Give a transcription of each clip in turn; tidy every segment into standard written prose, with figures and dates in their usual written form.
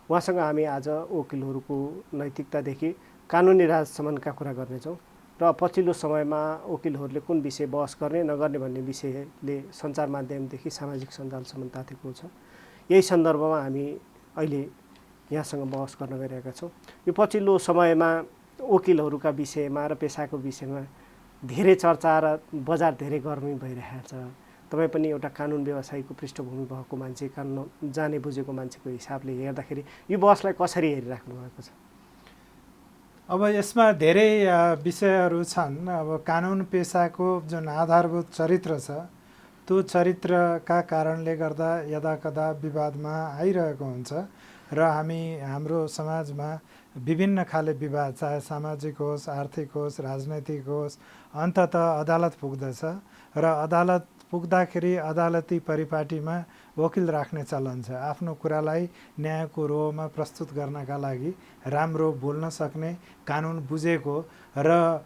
उहाँसँग हामी आज वकिलहरूको नैतिकतादेखि कानुनी राजसम्मका कुरा गर्नेछौँ र पछिल्लो समयमा वकिलहरूले कुन विषय बहस गर्ने नगर्ने भन्ने विषयले सञ्चार माध्यमदेखि सामाजिक सञ्जालसम्म तातेको छ। यही सन्दर्भमा हामी अहिले यहाँसँग बहस गर्न गइरहेका छौँ। यो पछिल्लो समयमा वकिलहरूका विषयमा र पेसाको विषयमा धेरै चर्चा र बजार धेरै गर्मी भइरहेको छ। तपाईँ पनि एउटा कानुन व्यवसायीको पृष्ठभूमि भएको मान्छे, कानुन जाने बुझेको मान्छेको हिसाबले हेर्दाखेरि यो बहसलाई कसरी हेरिराख्नु भएको छ? अब यसमा धेरै विषयहरू छन्। अब कानुन पेसाको जुन आधारभूत चरित्र छ त्यो चरित्रका कारणले गर्दा यदाकदा विवादमा आइरहेको हुन्छ र हाम्रो समाजमा विभिन्न खाले विवाद, चाहे सामाजिक होस्, आर्थिक होस्, राजनैतिक होस्, अन्ततः अदालत पुग्दछ र अदालत पुग्दाखेरि अदालती परिपाटीमा वकिल राख्ने चलन छ। आफ्नो कुरालाई न्यायको रोहमा प्रस्तुत गर्नका लागि राम्रो बोल्न सक्ने, कानुन बुझेको र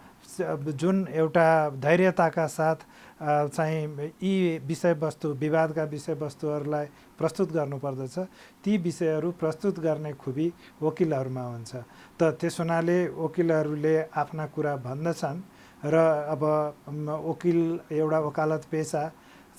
जुन एउटा धैर्यताका साथ चाहिँ यी विषयवस्तु, विवादका विषयवस्तुहरूलाई प्रस्तुत गर्नुपर्दछ, ती विषयहरू प्रस्तुत गर्ने खुबी वकिलहरूमा हुन्छ। त त्यस हुनाले वकिलहरूले आफ्ना कुरा भन्दछन् र अब वकिल एउटा वकालत पेसा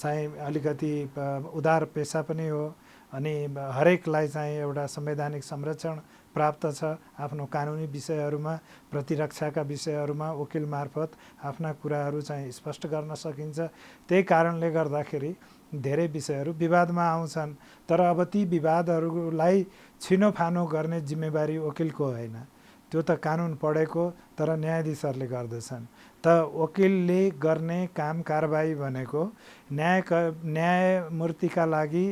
चाहिँ अलिकति उदार पेसा पनि हो अनि हरेकलाई चाहिँ एउटा संवैधानिक संरक्षण प्राप्त छ। आफ्नो कानुनी विषयहरूमा, प्रतिरक्षाका विषयहरूमा वकिल मार्फत आफ्ना कुराहरू चाहिँ स्पष्ट गर्न सकिन्छ। त्यही कारणले गर्दाखेरि धेरै विषयहरू विवादमा आउँछन्। तर अब ती विवादहरूलाई छिनोफानो गर्ने जिम्मेवारी वकिलको होइन, त्यो त कानुन पढेको तर न्यायाधीशहरूले गर्दछन्। त वकिलले गर्ने काम कारबाही भनेको न्यायमूर्तिका लागि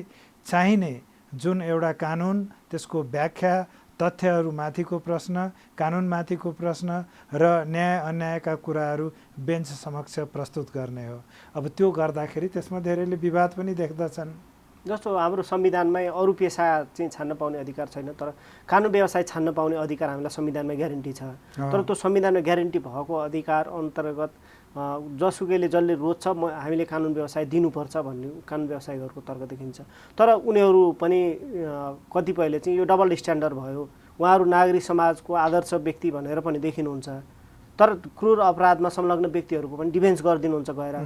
चाहिने जुन एउटा कानुन, त्यसको व्याख्या, तथ्यहरूमाथिको प्रश्न, कानुनमाथिको प्रश्न र न्याय अन्यायका कुराहरू बेन्च समक्ष प्रस्तुत गर्ने हो। अब त्यो गर्दाखेरि त्यसमा धेरैले विवाद पनि देख्दछन्। जस्तो हाम्रो संविधानमै अरू पेसा चाहिँ छान्न पाउने अधिकार छैन, तर कानुन व्यवसाय छान्न पाउने अधिकार हामीलाई संविधानमै ग्यारेन्टी छ। तर त्यो संविधानमा ग्यारेन्टी भएको अधिकार अन्तर्गत जसुकैले जसले रोज्छ हामीले कानुन व्यवसाय दिनुपर्छ भन्ने कानुन व्यवसायीहरूको तर्क देखिन्छ। तर उनीहरू पनि कतिपयले चाहिँ यो डबल स्ट्यान्डर्ड भयो, उहाँहरू नागरिक समाजको आदर्श व्यक्ति भनेर पनि देखिनुहुन्छ, तर क्रूर अपराधमा संलग्न व्यक्तिहरूको पनि डिफेन्स गरिदिनुहुन्छ गएर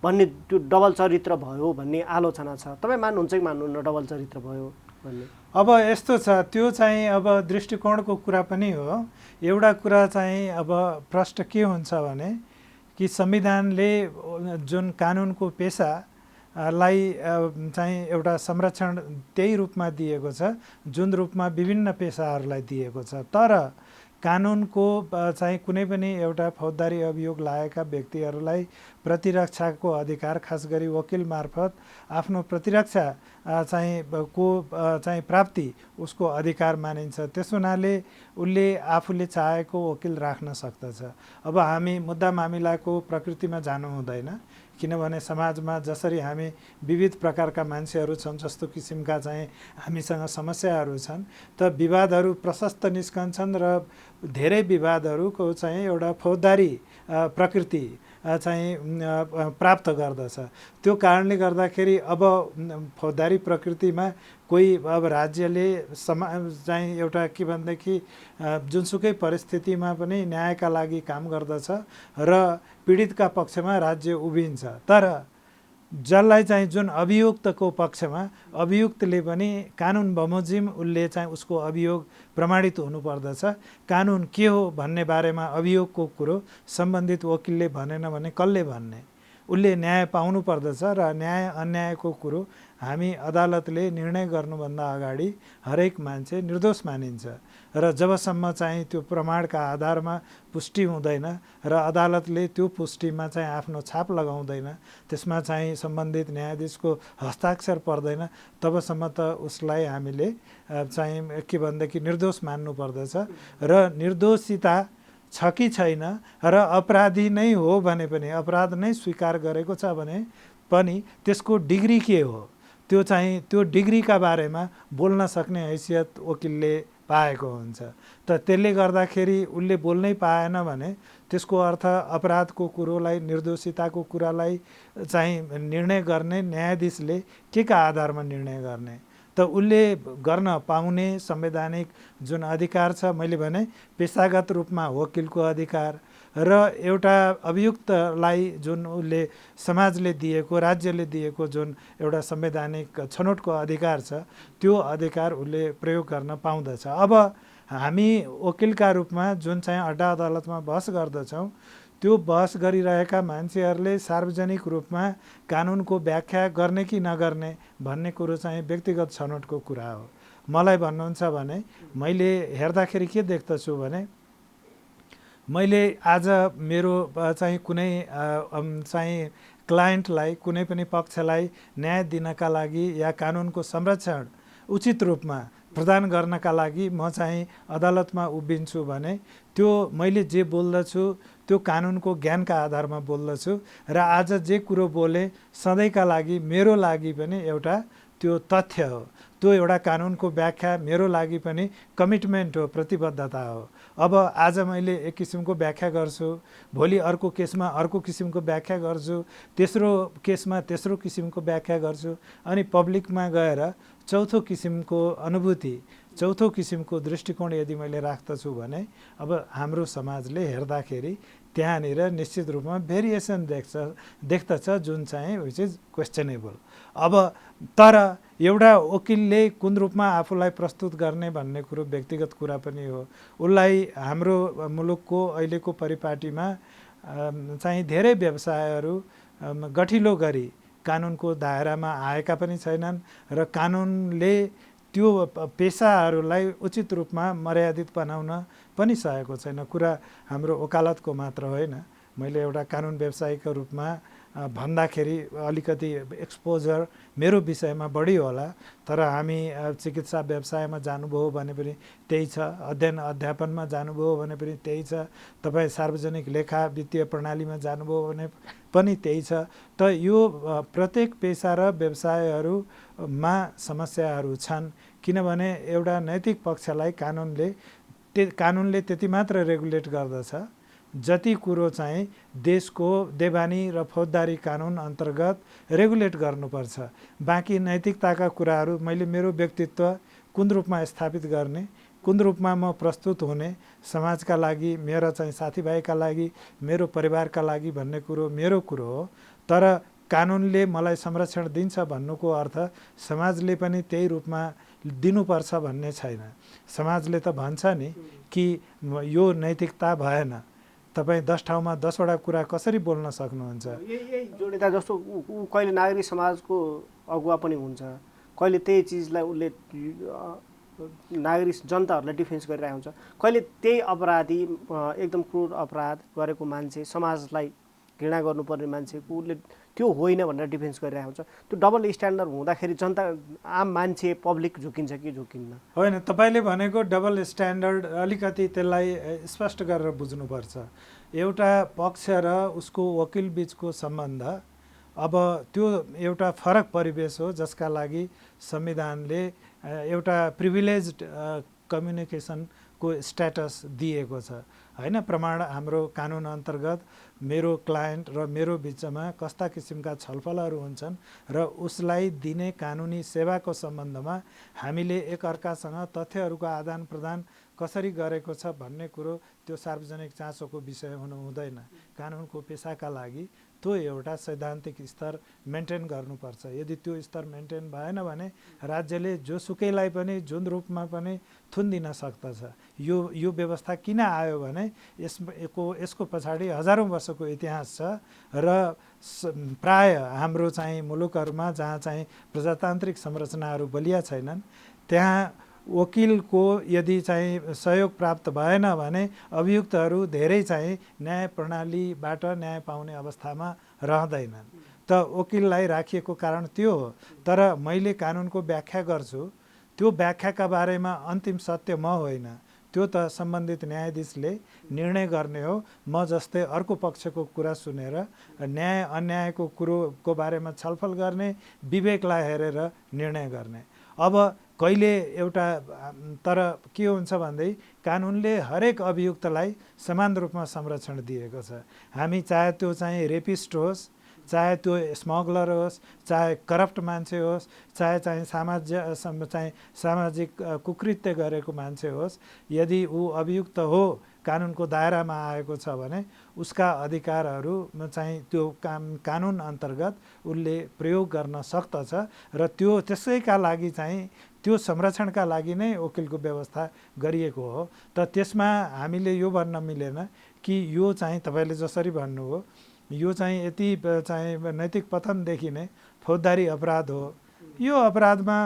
भन्ने त्यो डबल चरित्र भयो भन्ने आलोचना छ। तपाईँ मान्नुहुन्छ कि मान्नुहुन्न डबल चरित्र भयो भन्ने? अब यस्तो छ, त्यो चाहिँ अब दृष्टिकोणको कुरा पनि हो। एउटा कुरा चाहिँ अब प्रश्न के हुन्छ भने कि संविधानले जुन कानुनको पेसालाई चाहिँ एउटा संरक्षण त्यही रूपमा दिएको छ जुन रूपमा विभिन्न पेसाहरूलाई दिएको छ। तर कानुनको चाहिँ कुनै पनि एउटा फौजदारी अभियोग लागेका व्यक्तिहरूलाई प्रतिरक्षाको अधिकार, खास गरी वकिल मार्फत आफ्नो प्रतिरक्षा चाहिँ प्राप्ति उसको अधिकार मानिन्छ। त्यस हुनाले उसले आफूले चाहेको वकिल राख्न सक्दछ। अब हामी मुद्दा मामिलाको प्रकृतिमा जानु हुँदैन, किनभने समाजमा जसरी हामी विविध प्रकारका मान्छेहरू छन्, जस्तो किसिमका चाहिँ हामीसँग समस्याहरू छन्, त विवादहरू प्रशस्त निस्कन्छन् र धेरै विवादहरूको चाहिँ एउटा फौजदारी प्रकृति चाहिँ प्राप्त गर्दछ। त्यो कारणले गर्दाखेरि अब फौजदारी प्रकृतिमा कोही अब राज्यले चाहिँ एउटा के भनेदेखि जुनसुकै परिस्थितिमा पनि न्यायका लागि काम गर्दछ र पीडितका पक्षमा राज्य उभिन्छ। तर जसलाई चाहिँ जुन अभियुक्तको पक्षमा अभियुक्तले पनि कानुन बमोजिम उसले चाहिँ उसको अभियोग प्रमाणित हुनुपर्दछ। कानुन के हो भन्ने बारेमा अभियोगको कुरो सम्बन्धित वकिलले भनेन भने कसले भन्ने? उसले न्याय पाउनु पर्दछ र न्याय अन्यायको कुरो हामी अदालतले निर्णय गर्नुभन्दा अगाडि हरेक मान्छे निर्दोष मानिन्छ र जबसम्म चाहिँ त्यो प्रमाणका आधारमा पुष्टि हुँदैन र अदालतले त्यो पुष्टिमा चाहिँ आफ्नो छाप लगाउँदैन, त्यसमा चाहिँ सम्बन्धित न्यायाधीशको हस्ताक्षर पर्दैन, तबसम्म त उसलाई हामीले चाहिँ के भनेदेखि निर्दोष मान्नु पर्दछ। र निर्दोषिता छ कि छैन र अपराधी नै हो भने पनि, अपराध नै स्वीकार गरेको छ भने पनि त्यसको डिग्री के हो, त्यो चाहिँ त्यो डिग्रीका बारेमा बोल्न सक्ने हैसियत वकिलले पाएको हुन्छ। त त्यसले गर्दाखेरि उसले बोल्नै पाएन भने त्यसको अर्थ अपराधको कुरोलाई, निर्दोषिताको कुरालाई चाहिँ निर्णय गर्ने न्यायाधीशले के का आधारमा निर्णय गर्ने? त उसले गर्न पाउने संवैधानिक जुन अधिकार छ, मैले भने पेसागत रूपमा वकिलको अधिकार र एउटा अभियुक्तलाई जुन उसले समाजले दिएको, राज्यले दिएको जुन एउटा संवैधानिक छनौटको अधिकार छ, त्यो अधिकार उसले प्रयोग गर्न पाउँदछ। अब हामी वकिलका रूपमा जुन चाहिँ अड्डा अदालतमा बहस गर्दछौँ, त्यो बहस गरिरहेका मान्छेहरूले सार्वजनिक रूपमा कानुनको व्याख्या गर्ने कि नगर्ने भन्ने कुरो चाहिँ व्यक्तिगत छनौटको कुरा हो। मलाई भन्नुहुन्छ भने मैले हेर्दाखेरि के देख्दछु भने मैले आज मेरो चाहिँ कुनै चाहिँ क्लायन्टलाई, कुनै पनि पक्षलाई न्याय दिनका लागि या कानुनको संरक्षण उचित रूपमा प्रदान गर्नका लागि म चाहिँ अदालतमा उभिन्छु भने त्यो मैले जे बोल्दछु त्यो कानुनको ज्ञानका आधारमा बोल्दछु र आज जे कुरो बोले सधैँका लागि मेरो लागि पनि एउटा त्यो तथ्य हो, त्यो एउटा कानुनको व्याख्या मेरो लागि पनि कमिटमेन्ट हो, प्रतिबद्धता हो। अब आज मैले एक किसिमको व्याख्या गर्छु, भोलि अर्को केसमा अर्को किसिमको व्याख्या गर्छु, तेस्रो केसमा तेस्रो किसिमको व्याख्या गर्छु, अनि पब्लिकमा गएर चौथो किसिमको अनुभूति, चौथो किसिमको दृष्टिकोण यदि मैले राख्दछु भने अब हाम्रो समाजले हेर्दाखेरि त्यहाँनिर निश्चित रूपमा भेरिएसन देख्दछ, जुन चाहिँ विच इज क्वेसचनेबल। अब तर एउटा वकिलले कुन रूपमा आफूलाई प्रस्तुत गर्ने भन्ने कुरो व्यक्तिगत कुरा पनि हो। उसलाई हाम्रो मुलुकको अहिलेको परिपाटीमा चाहिँ धेरै व्यवसायहरू गठिलो गरी कानुनको दायरामा आएका पनि छैनन् र कानुनले त्यो पेसाहरूलाई उचित रूपमा मर्यादित बनाउन पनि सकेको छैन। कुरा हाम्रो वकालतको मात्र होइन, मैले एउटा कानुन व्यवसायीको रूपमा भन्दाखेरि अलिकति एक्सपोजर मेरो विषयमा बढी होला, तर हामी चिकित्सा व्यवसायमा जानुभयो भने पनि त्यही छ, अध्ययन अध्यापनमा जानुभयो भने पनि त्यही छ, तपाईँ सार्वजनिक लेखा वित्तीय प्रणालीमा जानुभयो भने पनि त्यही छ। त यो प्रत्येक पेसा र व्यवसायहरूमा समस्याहरू छन्, किनभने एउटा नैतिक पक्षलाई कानुनले त्यति मात्र रेगुलेट गर्दछ जति कुरो चाहिँ देशको देवानी र फौजदारी कानुन अन्तर्गत रेगुलेट गर्नुपर्छ। बाँकी नैतिकताका कुराहरू मैले मेरो व्यक्तित्व कुन रूपमा स्थापित गर्ने, कुन रूपमा म प्रस्तुत हुने, समाजका लागि, मेरा चाहिँ साथीभाइका लागि, मेरो परिवारका लागि भन्ने कुरो मेरो कुरो हो। तर कानुनले मलाई संरक्षण दिन्छ भन्नुको अर्थ समाजले पनि त्यही रूपमा दिनुपर्छ भन्ने छैन। समाजले त भन्छ नि कि यो नैतिकता भएन, तपाईँ 10 ठाउँमा 10 वटा कुरा कसरी बोल्न सक्नुहुन्छ। यही जोडिँदा जस्तो ऊ कहिले नागरिक समाजको अगुवा पनि हुन्छ, कहिले त्यही चिजलाई उसले नागरिक जनताहरूलाई डिफेन्स गरिरहेको हुन्छ, कहिले त्यही अपराधी एकदम क्रूर अपराध गरेको मान्छे, समाजलाई घृणा गर्नुपर्ने मान्छेको उसले त्यो होइन भनेर डिफेन्स गरिरहेको हुन्छ। त्यो डबल स्ट्यान्डर्ड हुँदाखेरि जनता, आम मान्छे, पब्लिक झुकिन्छ कि झुकिन्न? होइन, तपाईँले भनेको डबल स्ट्यान्डर्ड अलिकति त्यसलाई स्पष्ट गरेर बुझ्नुपर्छ। एउटा पक्ष र उसको वकिल बिचको सम्बन्ध, अब त्यो एउटा फरक परिवेश हो जसका लागि संविधानले एउटा प्रिभिलेज्ड कम्युनिकेसनको स्ट्याटस दिएको छ होइन। प्रमाण हाम्रो कानुन अन्तर्गत मेरो क्लायन्ट र मेरो बिचमा कस्ता किसिमका छलफलहरू हुन्छन् र उसलाई दिने कानुनी सेवाको सम्बन्धमा हामीले एकअर्कासँग तथ्यहरूको आदान प्रदान कसरी गरेको छ भन्ने कुरो त्यो सार्वजनिक चासोको विषय हुनु हुँदैन। कानुनको पेसाका लागि त्यो एउटा सैद्धान्तिक स्तर मेन्टेन गर्नुपर्छ। यदि त्यो स्तर मेन्टेन भएन भने राज्यले जोसुकैलाई पनि जुन रूपमा पनि थुन दिन सक्दछ। यो व्यवस्था किन आयो भने यसको पछाडि हजारौँ वर्षको इतिहास छ र प्राय हाम्रो चाहिँ मुलुकहरूमा जहाँ चाहिँ प्रजातान्त्रिक संरचनाहरू बलिया छैनन् त्यहाँ वकिलको यदि चाहिँ सहयोग प्राप्त भएन भने अभियुक्तहरू धेरै चाहिँ न्याय प्रणालीबाट न्याय पाउने अवस्थामा रहँदैनन्। त वकिललाई राखिएको कारण त्यो हो। तर मैले कानुनको व्याख्या गर्छु, त्यो व्याख्याका बारेमा अन्तिम सत्य म होइन, त्यो त सम्बन्धित न्यायाधीशले निर्णय गर्ने हो। म जस्तै अर्को पक्षको कुरा सुनेर न्याय अन्यायको कुरोको बारेमा छलफल गर्ने, विवेकलाई हेरेर निर्णय गर्ने। अब कहिले एउटा तर के हुन्छ भन्दै कानुनले हरेक अभियुक्तलाई समान रूपमा संरक्षण दिएको छ। हामी चाहे त्यो चाहिँ रेपिस्ट होस् चाहे त्यो स्मगलर होस्, चाहे करप्ट मान्छे होस्, चाहे सामाजिक कुकृत्य गरेको मान्छे होस्, यदि ऊ अभियुक्त हो, कानुनको दायरामा आएको छ भने उसका अधिकारहरू चाहिँ त्यो कानुन अन्तर्गत उसले प्रयोग गर्न सक्दछ र त्यो त्यसैका लागि चाहिँ त्यो संरक्षणका लागि नै वकिलको व्यवस्था गरिएको हो। त त्यसमा हामीले यो भन्न मिलेन कि यो चाहिँ तपाईँले जसरी भन्नुभयो यो चाहिँ यति चाहिँ नैतिक पतनदेखि नै फौजदारी अपराध हो, यो अपराधमा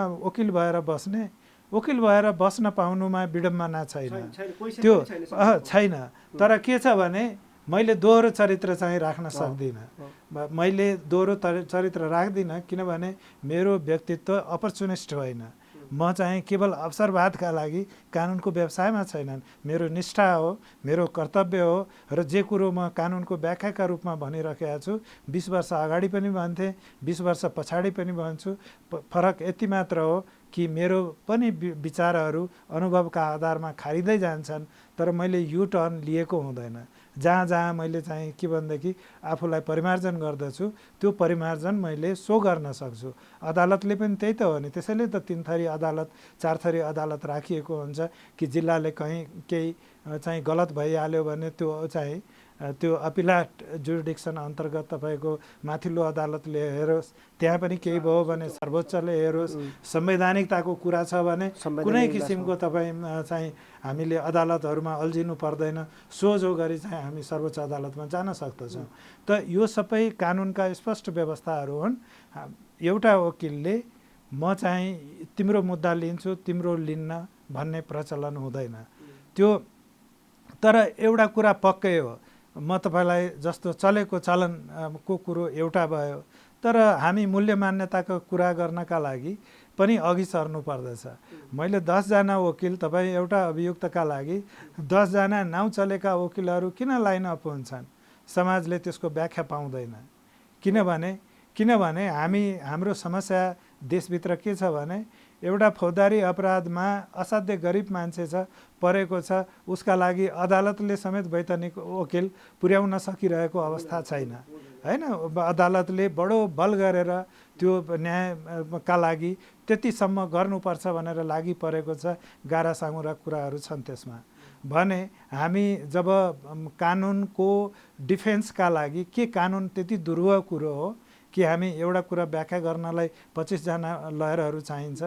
वकिल भएर बस्न पाउनुमा विडम्बना छैन, त्यो छैन। तर के छ भने मैले दोहोरो चरित्र चाहिँ राख्न सक्दिनँ, मैले दोहोरो चरित्र राख्दिनँ किनभने मेरो व्यक्तित्व अपर्चुनिस्ट होइन, म चाहिँ केवल अवसरवादका लागि कानुनको व्यवसायमा छैनन्, मेरो निष्ठा हो, मेरो कर्तव्य हो र जे कुरो म कानुनको व्याख्याका रूपमा भनिरहेको छु 20 वर्ष अगाडि पनि भन्थेँ, 20 वर्ष पछाडि पनि भन्छु। फरक यति मात्र हो कि मेरो पनि विचारहरू अनुभवका आधारमा खारिँदै जान्छन्, तर मैले यु टर्न लिएको हुँदैन। जहाँ मैले चाहिँ के भनेदेखि आफूलाई परिमार्जन गर्दछु त्यो परिमार्जन मैले सो गर्न सक्छु। अदालतले पनि त्यही त हो नि, त्यसैले त 3 थरी अदालत 4 थरी अदालत राखिएको हुन्छ कि जिल्लाले कहीँ केही चाहिँ गलत भइहाल्यो भने त्यो अपिलाट जुरिडिक्सन अन्तर्गत तपाईँको माथिल्लो अदालतले हेरोस्, त्यहाँ पनि केही भयो भने सर्वोच्चले हेरोस्, संवैधानिकताको कुरा छ भने कुनै किसिमको तपाईँ चाहिँ हामीले अदालतहरूमा अल्झिनु पर्दैन, सोझो गरी चाहिँ हामी सर्वोच्च अदालतमा जान सक्दछौँ। त यो सबै कानुनका स्पष्ट व्यवस्थाहरू हुन्। एउटा वकिलले म चाहिँ तिम्रो मुद्दा लिन्छु, तिम्रो लिन्न भन्ने प्रचलन हुँदैन त्यो। तर एउटा कुरा पक्कै हो, म तपाईँलाई जस्तो चलेको चलनको कुरो एउटा भयो, तर हामी मूल्य मान्यताको कुरा गर्नका लागि पनि अघि सर्नु पर्दछ। मैले 10 जना वकिल, तपाईँ एउटा अभियुक्तका लागि 10 जना नाउँ चलेका वकिलहरू किन लाइन अप हुन्छन्? समाजले त्यसको व्याख्या पाउँदैन। किनभने हाम्रो समस्या देशभित्र के छ भने एउटा फौजदारी अपराधमा असाध्य गरिब मान्छे छ, परेको छ, उसका लागि अदालतले समेत वैधानिक वकिल पुर्याउन सकिरहेको अवस्था छैन हैन। अदालतले बडो बल गरेर त्यो न्यायका लागि त्यतिसम्म गर्नुपर्छ भनेर लागि परेको छ, गारा साँगुरा कुराहरू छन् त्यसमा। भने हामी जब कानुनको डिफेन्सका लागि के कानुन त्यति दुर्वह कुरो हो कि हामी एउटा कुरा व्याख्या गर्नलाई 25 जना लयरहरू चाहिन्छ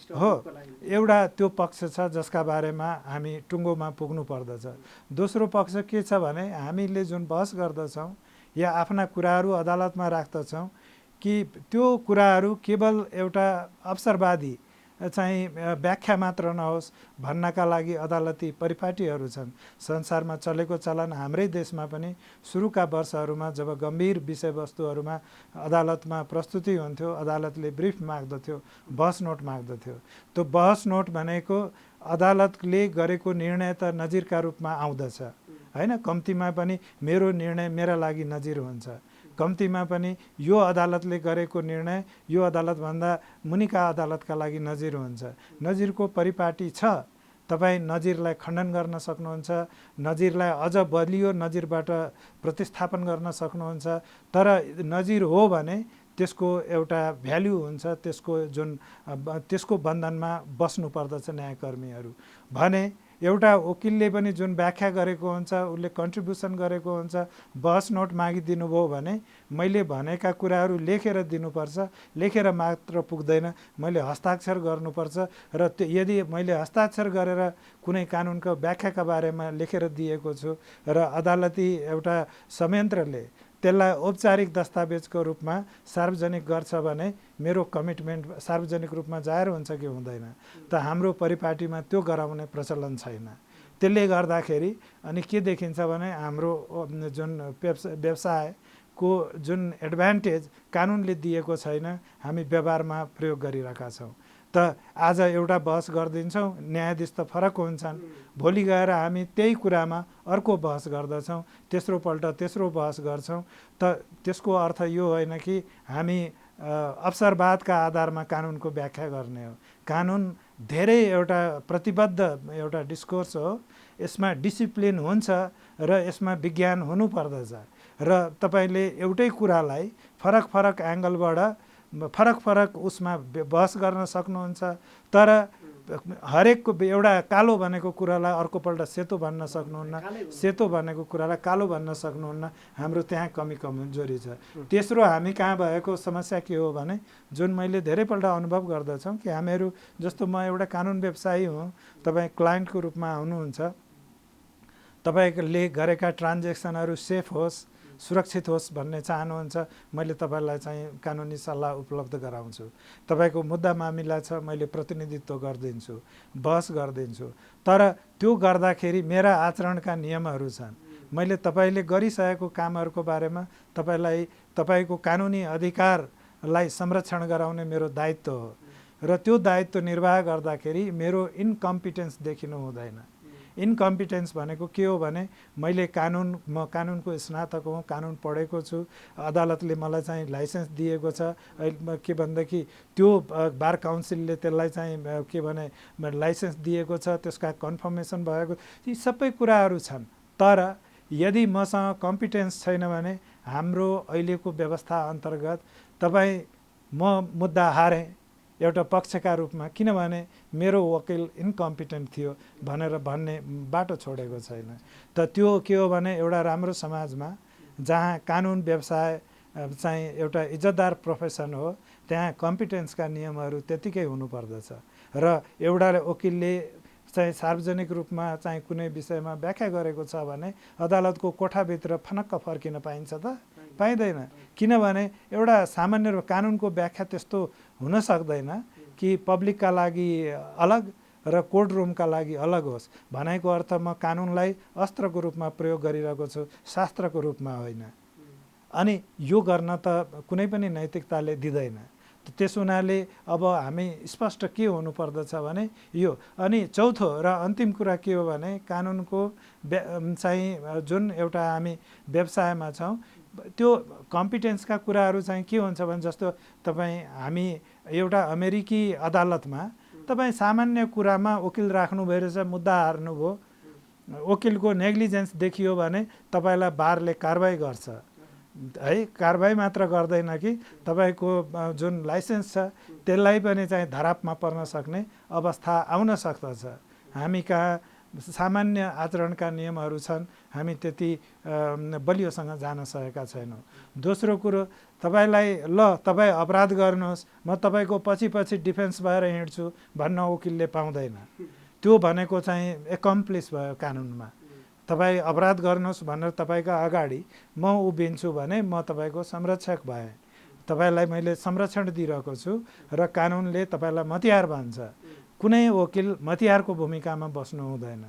हो। एउटा त्यो पक्ष छ जसका बारेमा हामी टुङ्गोमा पुग्नु पर्दछ। दोस्रो पक्ष के छ भने हामीले जुन बहस गर्दछौँ या आफ्ना कुराहरू अदालतमा राख्दछौँ कि त्यो कुराहरू केवल एउटा अवसरवादी चाहिँ व्याख्या मात्र नहोस् भन्नका लागि अदालती परिपाटीहरू छन्। संसारमा चलेको चलन हाम्रै देशमा पनि सुरुका वर्षहरूमा जब गम्भीर विषयवस्तुहरूमा अदालतमा प्रस्तुति हुन्थ्यो, अदालतले ब्रिफ माग्दथ्यो, बहस नोट माग्दथ्यो। त्यो बहस नोट भनेको अदालतले गरेको निर्णय त नजिरका रूपमा आउँदछ हैन। कम्तीमा पनि मेरो निर्णय मेरा लागि नजिर हुन्छ, कम्तीमा पनि यो अदालतले गरेको निर्णय यो अदालतभन्दा मुनिका अदालतका लागि नजिर हुन्छ। नजिरको परिपाटी छ, तपाईँ नजिरलाई खण्डन गर्न सक्नुहुन्छ, नजिरलाई अझ बलियो नजिरबाट प्रतिस्थापन गर्न सक्नुहुन्छ। तर नजिर हो भने त्यसको एउटा भ्याल्यु हुन्छ, त्यसको बन्धनमा बस्नु पर्दछ न्यायकर्मीहरू। भने एउटा वकिलले पनि जुन व्याख्या गरेको हुन्छ, उसले कन्ट्रिब्युसन गरेको हुन्छ, बहस नोट मागिदिनु भयो भने मैले भनेका कुराहरू लेखेर दिनुपर्छ। लेखेर मात्र पुग्दैन, मैले हस्ताक्षर गर्नुपर्छ। र यदि मैले हस्ताक्षर गरेर कुनै कानुनको व्याख्याका बारेमा लेखेर दिएको छु र अदालती एउटा संयन्त्रले त्यसलाई औपचारिक दस्तावेजको रूपमा सार्वजनिक गर्छ भने मेरो कमिटमेन्ट सार्वजनिक रूपमा जाहेर हुन्छ कि हुँदैन? त हाम्रो परिपाटीमा त्यो गराउने प्रचलन छैन। त्यसले गर्दाखेरि अनि के देखिन्छ भने हाम्रो जुन व्यवसायको जुन एडभान्टेज कानुनले दिएको छैन, हामी व्यवहारमा प्रयोग गरिरहेका छौँ। त आज एउटा बहस गरिदिन्छौँ, न्यायाधीश त फरक हुन्छन्, भोलि गएर हामी त्यही कुरामा अर्को बहस गर्दछौँ, तेस्रोपल्ट तेस्रो बहस गर्छौँ। त त्यसको अर्थ यो होइन कि हामी अवसरवादका आधारमा कानुनको व्याख्या गर्ने हो। कानुन धेरै एउटा प्रतिबद्ध एउटा डिस्कोर्स हो, यसमा डिसिप्लिन हुन्छ र यसमा विज्ञान हुनुपर्दछ र तपाईँले एउटै कुरालाई फरक फरक एङ्गलबाट फरक फरक उसमा बहस गर्न सक्नुहुन्छ। तर हरेकको एउटा कालो भनेको कुरालाई अर्कोपल्ट सेतो भन्न सक्नुहुन्न, सेतो भनेको कुरालाई कालो भन्न सक्नुहुन्न। हाम्रो त्यहाँ कमजोरी छ। तेस्रो हामी कहाँ भएको समस्या के हो भने, जुन मैले धेरैपल्ट अनुभव गर्दछौँ कि हामीहरू जस्तो म एउटा कानुन व्यवसायी हुँ, तपाईँ क्लाइन्टको रूपमा आउनुहुन्छ, तपाईँले गरेका ट्रान्जेक्सनहरू सेफ होस्, सुरक्षित होस् भन्ने चाहनुहुन्छ, मैले तपाईँलाई चाहिँ कानुनी सल्लाह उपलब्ध गराउँछु। तपाईँको मुद्दा मामिला छ, मैले प्रतिनिधित्व गरिदिन्छु, बहस गरिदिन्छु। तर त्यो गर्दाखेरि मेरा आचरणका नियमहरू छन्। मैले तपाईँले गरिसकेको कामहरूको बारेमा तपाईँको कानुनी अधिकारलाई संरक्षण गराउने मेरो दायित्व हो र त्यो दायित्व निर्वाह गर्दाखेरि मेरो इन्कम्पिटेन्स देखिनु हुँदैन। इन्कम्पिटेन्स भनेको के हो भने, म कानुनको स्नातक हुँ, कानुन पढेको छु, अदालतले मलाई चाहिँ लाइसेन्स दिएको छ, के भनेदेखि त्यो बार काउन्सिलले त्यसलाई चाहिँ के भने लाइसेन्स दिएको छ, त्यसका कन्फर्मेसन भएको, यी सबै कुराहरू छन्। तर यदि मसँग कम्पिटेन्स छैन भने हाम्रो अहिलेको व्यवस्था अन्तर्गत म मुद्दा हारेँ एउटा पक्षका रूपमा, किनभने मेरो वकिल इन्कम्पिटेन्ट थियो भन्ने बाटो छोडेको छैन। त त्यो के हो भने, एउटा राम्रो समाजमा जहाँ कानुन व्यवसाय चाहिँ एउटा इज्जतदार प्रोफेसन हो, त्यहाँ कम्पिटेन्सका नियमहरू त्यतिकै हुनुपर्दछ। र एउटा वकिलले चाहिँ सार्वजनिक रूपमा चाहिँ कुनै विषयमा व्याख्या गरेको छ भने अदालतको कोठाभित्र फनक्क फर्किन पाइन्छ त? पाइँदैन। किनभने एउटा सामान्य कानुनको व्याख्या त्यस्तो हुन सक्दैन कि पब्लिकका लागि अलग र कोर्ट रुमका लागि अलग होस्। भनेको अर्थ म कानुनलाई अस्त्रको रूपमा प्रयोग गरिरहेको छु, शास्त्रको रूपमा होइन। अनि यो गर्न त कुनै पनि नैतिकताले दिँदैन। त्यस हुनाले अब हामी स्पष्ट के हुनुपर्दछ भने यो। अनि चौथो र अन्तिम कुरा के हो भने, कानुनको चाहिँ जुन एउटा हामी व्यवसायमा छौँ, त्यो कम्पिटेन्सका कुराहरू चाहिँ के हुन्छ भने, जस्तो हामी एउटा अमेरिकी अदालतमा तपाईँ सामान्य कुरामा वकिल राख्नु भइरहेछ, मुद्दा हार्नुभयो, वकिलको नेग्लिजेन्स देखियो भने तपाईँलाई बारले कारबाही गर्छ है। कारबाही मात्र गर्दैन कि तपाईँको जुन लाइसेन्स छ त्यसलाई पनि चाहिँ धरापमा पर्न सक्ने अवस्था आउन सक्दछ। हामी कहाँ सामान्य आचरणका नियमहरू छन्, हामी त्यति बलियोसँग जान सकेका छैनौँ। दोस्रो कुरो, तपाईँ अपराध गर्नुहोस्, म तपाईँको पछि डिफेन्स भएर हिँड्छु भन्न वकिलले पाउँदैन। त्यो भनेको चाहिँ एकम्प्लिस भयो कानुनमा। तपाईँ अपराध गर्नुहोस् भनेर तपाईँका अगाडि म उभिन्छु भने म तपाईँको संरक्षक भएँ, तपाईँलाई मैले संरक्षण दिइरहेको छु र कानुनले तपाईँलाई मतियार भन्छ। कुनै वकिल मतियारको भूमिकामा बस्नु हुँदैन,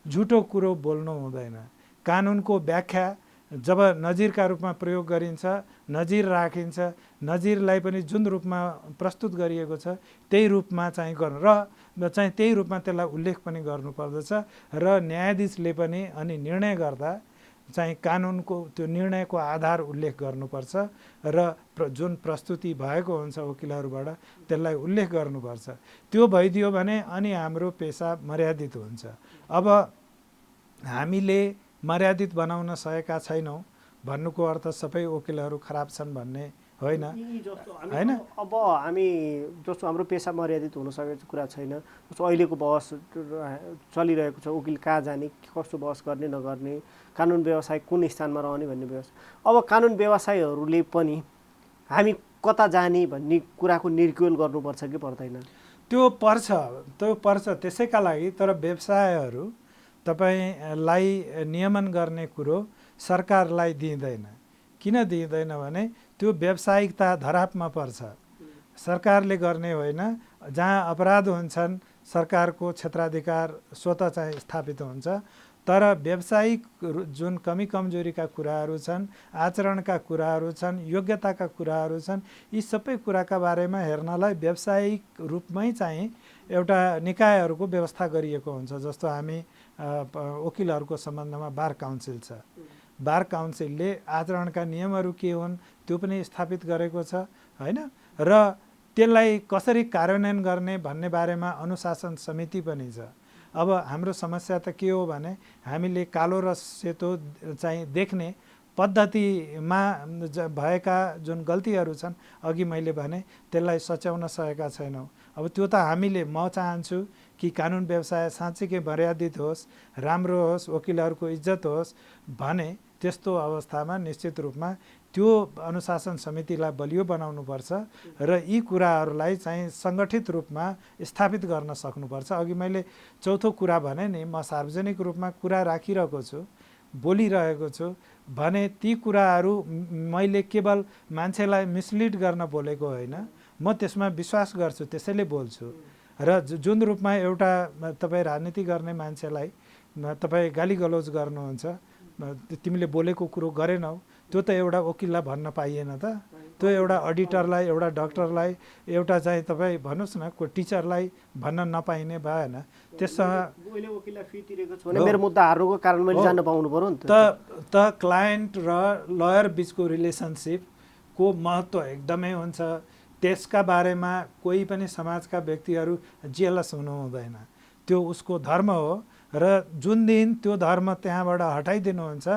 झुटो कुरो बोल्नु हुँदैन। कानुनको व्याख्या जब नजिरका रूपमा प्रयोग गरिन्छ, नजिर राखिन्छ, नजिरलाई पनि जुन रूपमा प्रस्तुत गरिएको छ त्यही रूपमा चाहिँ गर्नु र चाहिँ त्यही रूपमा त्यसलाई उल्लेख पनि गर्नुपर्दछ। र न्यायाधीशले पनि अनि निर्णय गर्दा चाहिँ कानुनको त्यो निर्णयको आधार उल्लेख गर्नुपर्छ र जुन प्रस्तुति भएको हुन्छ वकिलहरूबाट त्यसलाई उल्लेख गर्नुपर्छ। त्यो भइदियो भने अनि हाम्रो पेसा मर्यादित हुन्छ। अब हामीले मर्यादित बनाउन सकेका छैनौँ भन्नुको अर्थ सबै वकिलहरू खराब छन् भन्ने होइन, होइन। अब हामी जस्तो हाम्रो पेसा मर्यादित हुन सकेको कुरा छैन। जस्तो अहिलेको बहस चलिरहेको छ, वकिल कहाँ जाने, कस्तो बहस गर्ने नगर्ने, कानुन व्यवसाय कुन स्थानमा रहने भन्ने व्यवसाय। अब कानुन व्यवसायहरूले पनि हामी कता जाने भन्ने कुराको निर्क्युल गर्नुपर्छ कि पर्दैन? त्यो पर्छ त्यसैका लागि। तर व्यवसायहरू तपाईँलाई नियमन गर्ने कुरो सरकारलाई दिँदैन। किन दिँदैन भने त्यो व्यावसायिकता धरापमा पर्छ। सरकारले गर्ने होइन। जहाँ अपराध हुन्छन् सरकारको क्षेत्राधिकार स्वतः चाहिँ स्थापित हुन्छ। तर व्यावसायिक जुन कमी कमजोरीका कुराहरू छन्, आचरणका कुराहरू छन्, योग्यताका कुराहरू छन्, यी सबै कुराका बारेमा हेर्नलाई व्यावसायिक रूपमै चाहिँ एउटा निकायहरूको व्यवस्था गरिएको हुन्छ। जस्तो हामी वकिलहरूको सम्बन्धमा बार काउन्सिल छ। बार काउन्सिलले आचरणका नियमहरू के हुन् त्यो पनि स्थापित गरेको छ, होइन। र त्यसलाई कसरी कार्यान्वयन गर्ने भन्ने बारेमा अनुशासन समिति पनि छ। अब हाम्रो समस्या त के हो भने हामीले कालो र सेतो चाहिँ देख्ने पद्धतिमा भएका जुन गल्तीहरू छन् अघि मैले भने त्यसलाई सच्याउन सकेका छैनौँ। अब त्यो त हामीले म चाहन्छु कि कानुन व्यवसाय साँच्चीकै मर्यादित होस्, राम्रो होस्, वकिलहरूको इज्जत होस् भने त्यस्तो अवस्थामा निश्चित रूपमा त्यो अनुशासन समितिलाई बलियो बनाउनुपर्छ र यी कुराहरूलाई चाहिँ सङ्गठित रूपमा स्थापित गर्न सक्नुपर्छ। अघि मैले चौथो कुरा भने नि, म सार्वजनिक रूपमा कुरा राखिरहेको छु, बोलिरहेको छु भने ती कुराहरू मैले केवल मान्छेलाई मिसलिड गर्न बोलेको होइन, म त्यसमा विश्वास गर्छु त्यसैले बोल्छु। र जुन रूपमा एउटा तपाईँ राजनीति गर्ने मान्छेलाई तपाईँ गाली गलौज गर्नुहुन्छ, तिमीले बोलेको कुरो गरेनौ, त्यो त एउटा वकिललाई भन्न पाइएन त। त्यो एउटा अडिटरलाई, एउटा डक्टरलाई, एउटा चाहिँ तपाईँ भन्नुहोस् न को टिचरलाई भन्न नपाइने भएन। त्यससँग मेरो मुद्दा हार्नुको कारण मैले जान्न पाउनु पर्यो नि त क्लायन्ट र लयर बिचको रिलेसनसिपको महत्त्व एकदमै हुन्छ। त्यसका बारेमा कोही पनि समाजका व्यक्तिहरू जेलस हुनु हुँदैन, त्यो उसको धर्म हो। र जुन दिन त्यो धर्म त्यहाँबाट हटाइदिनुहुन्छ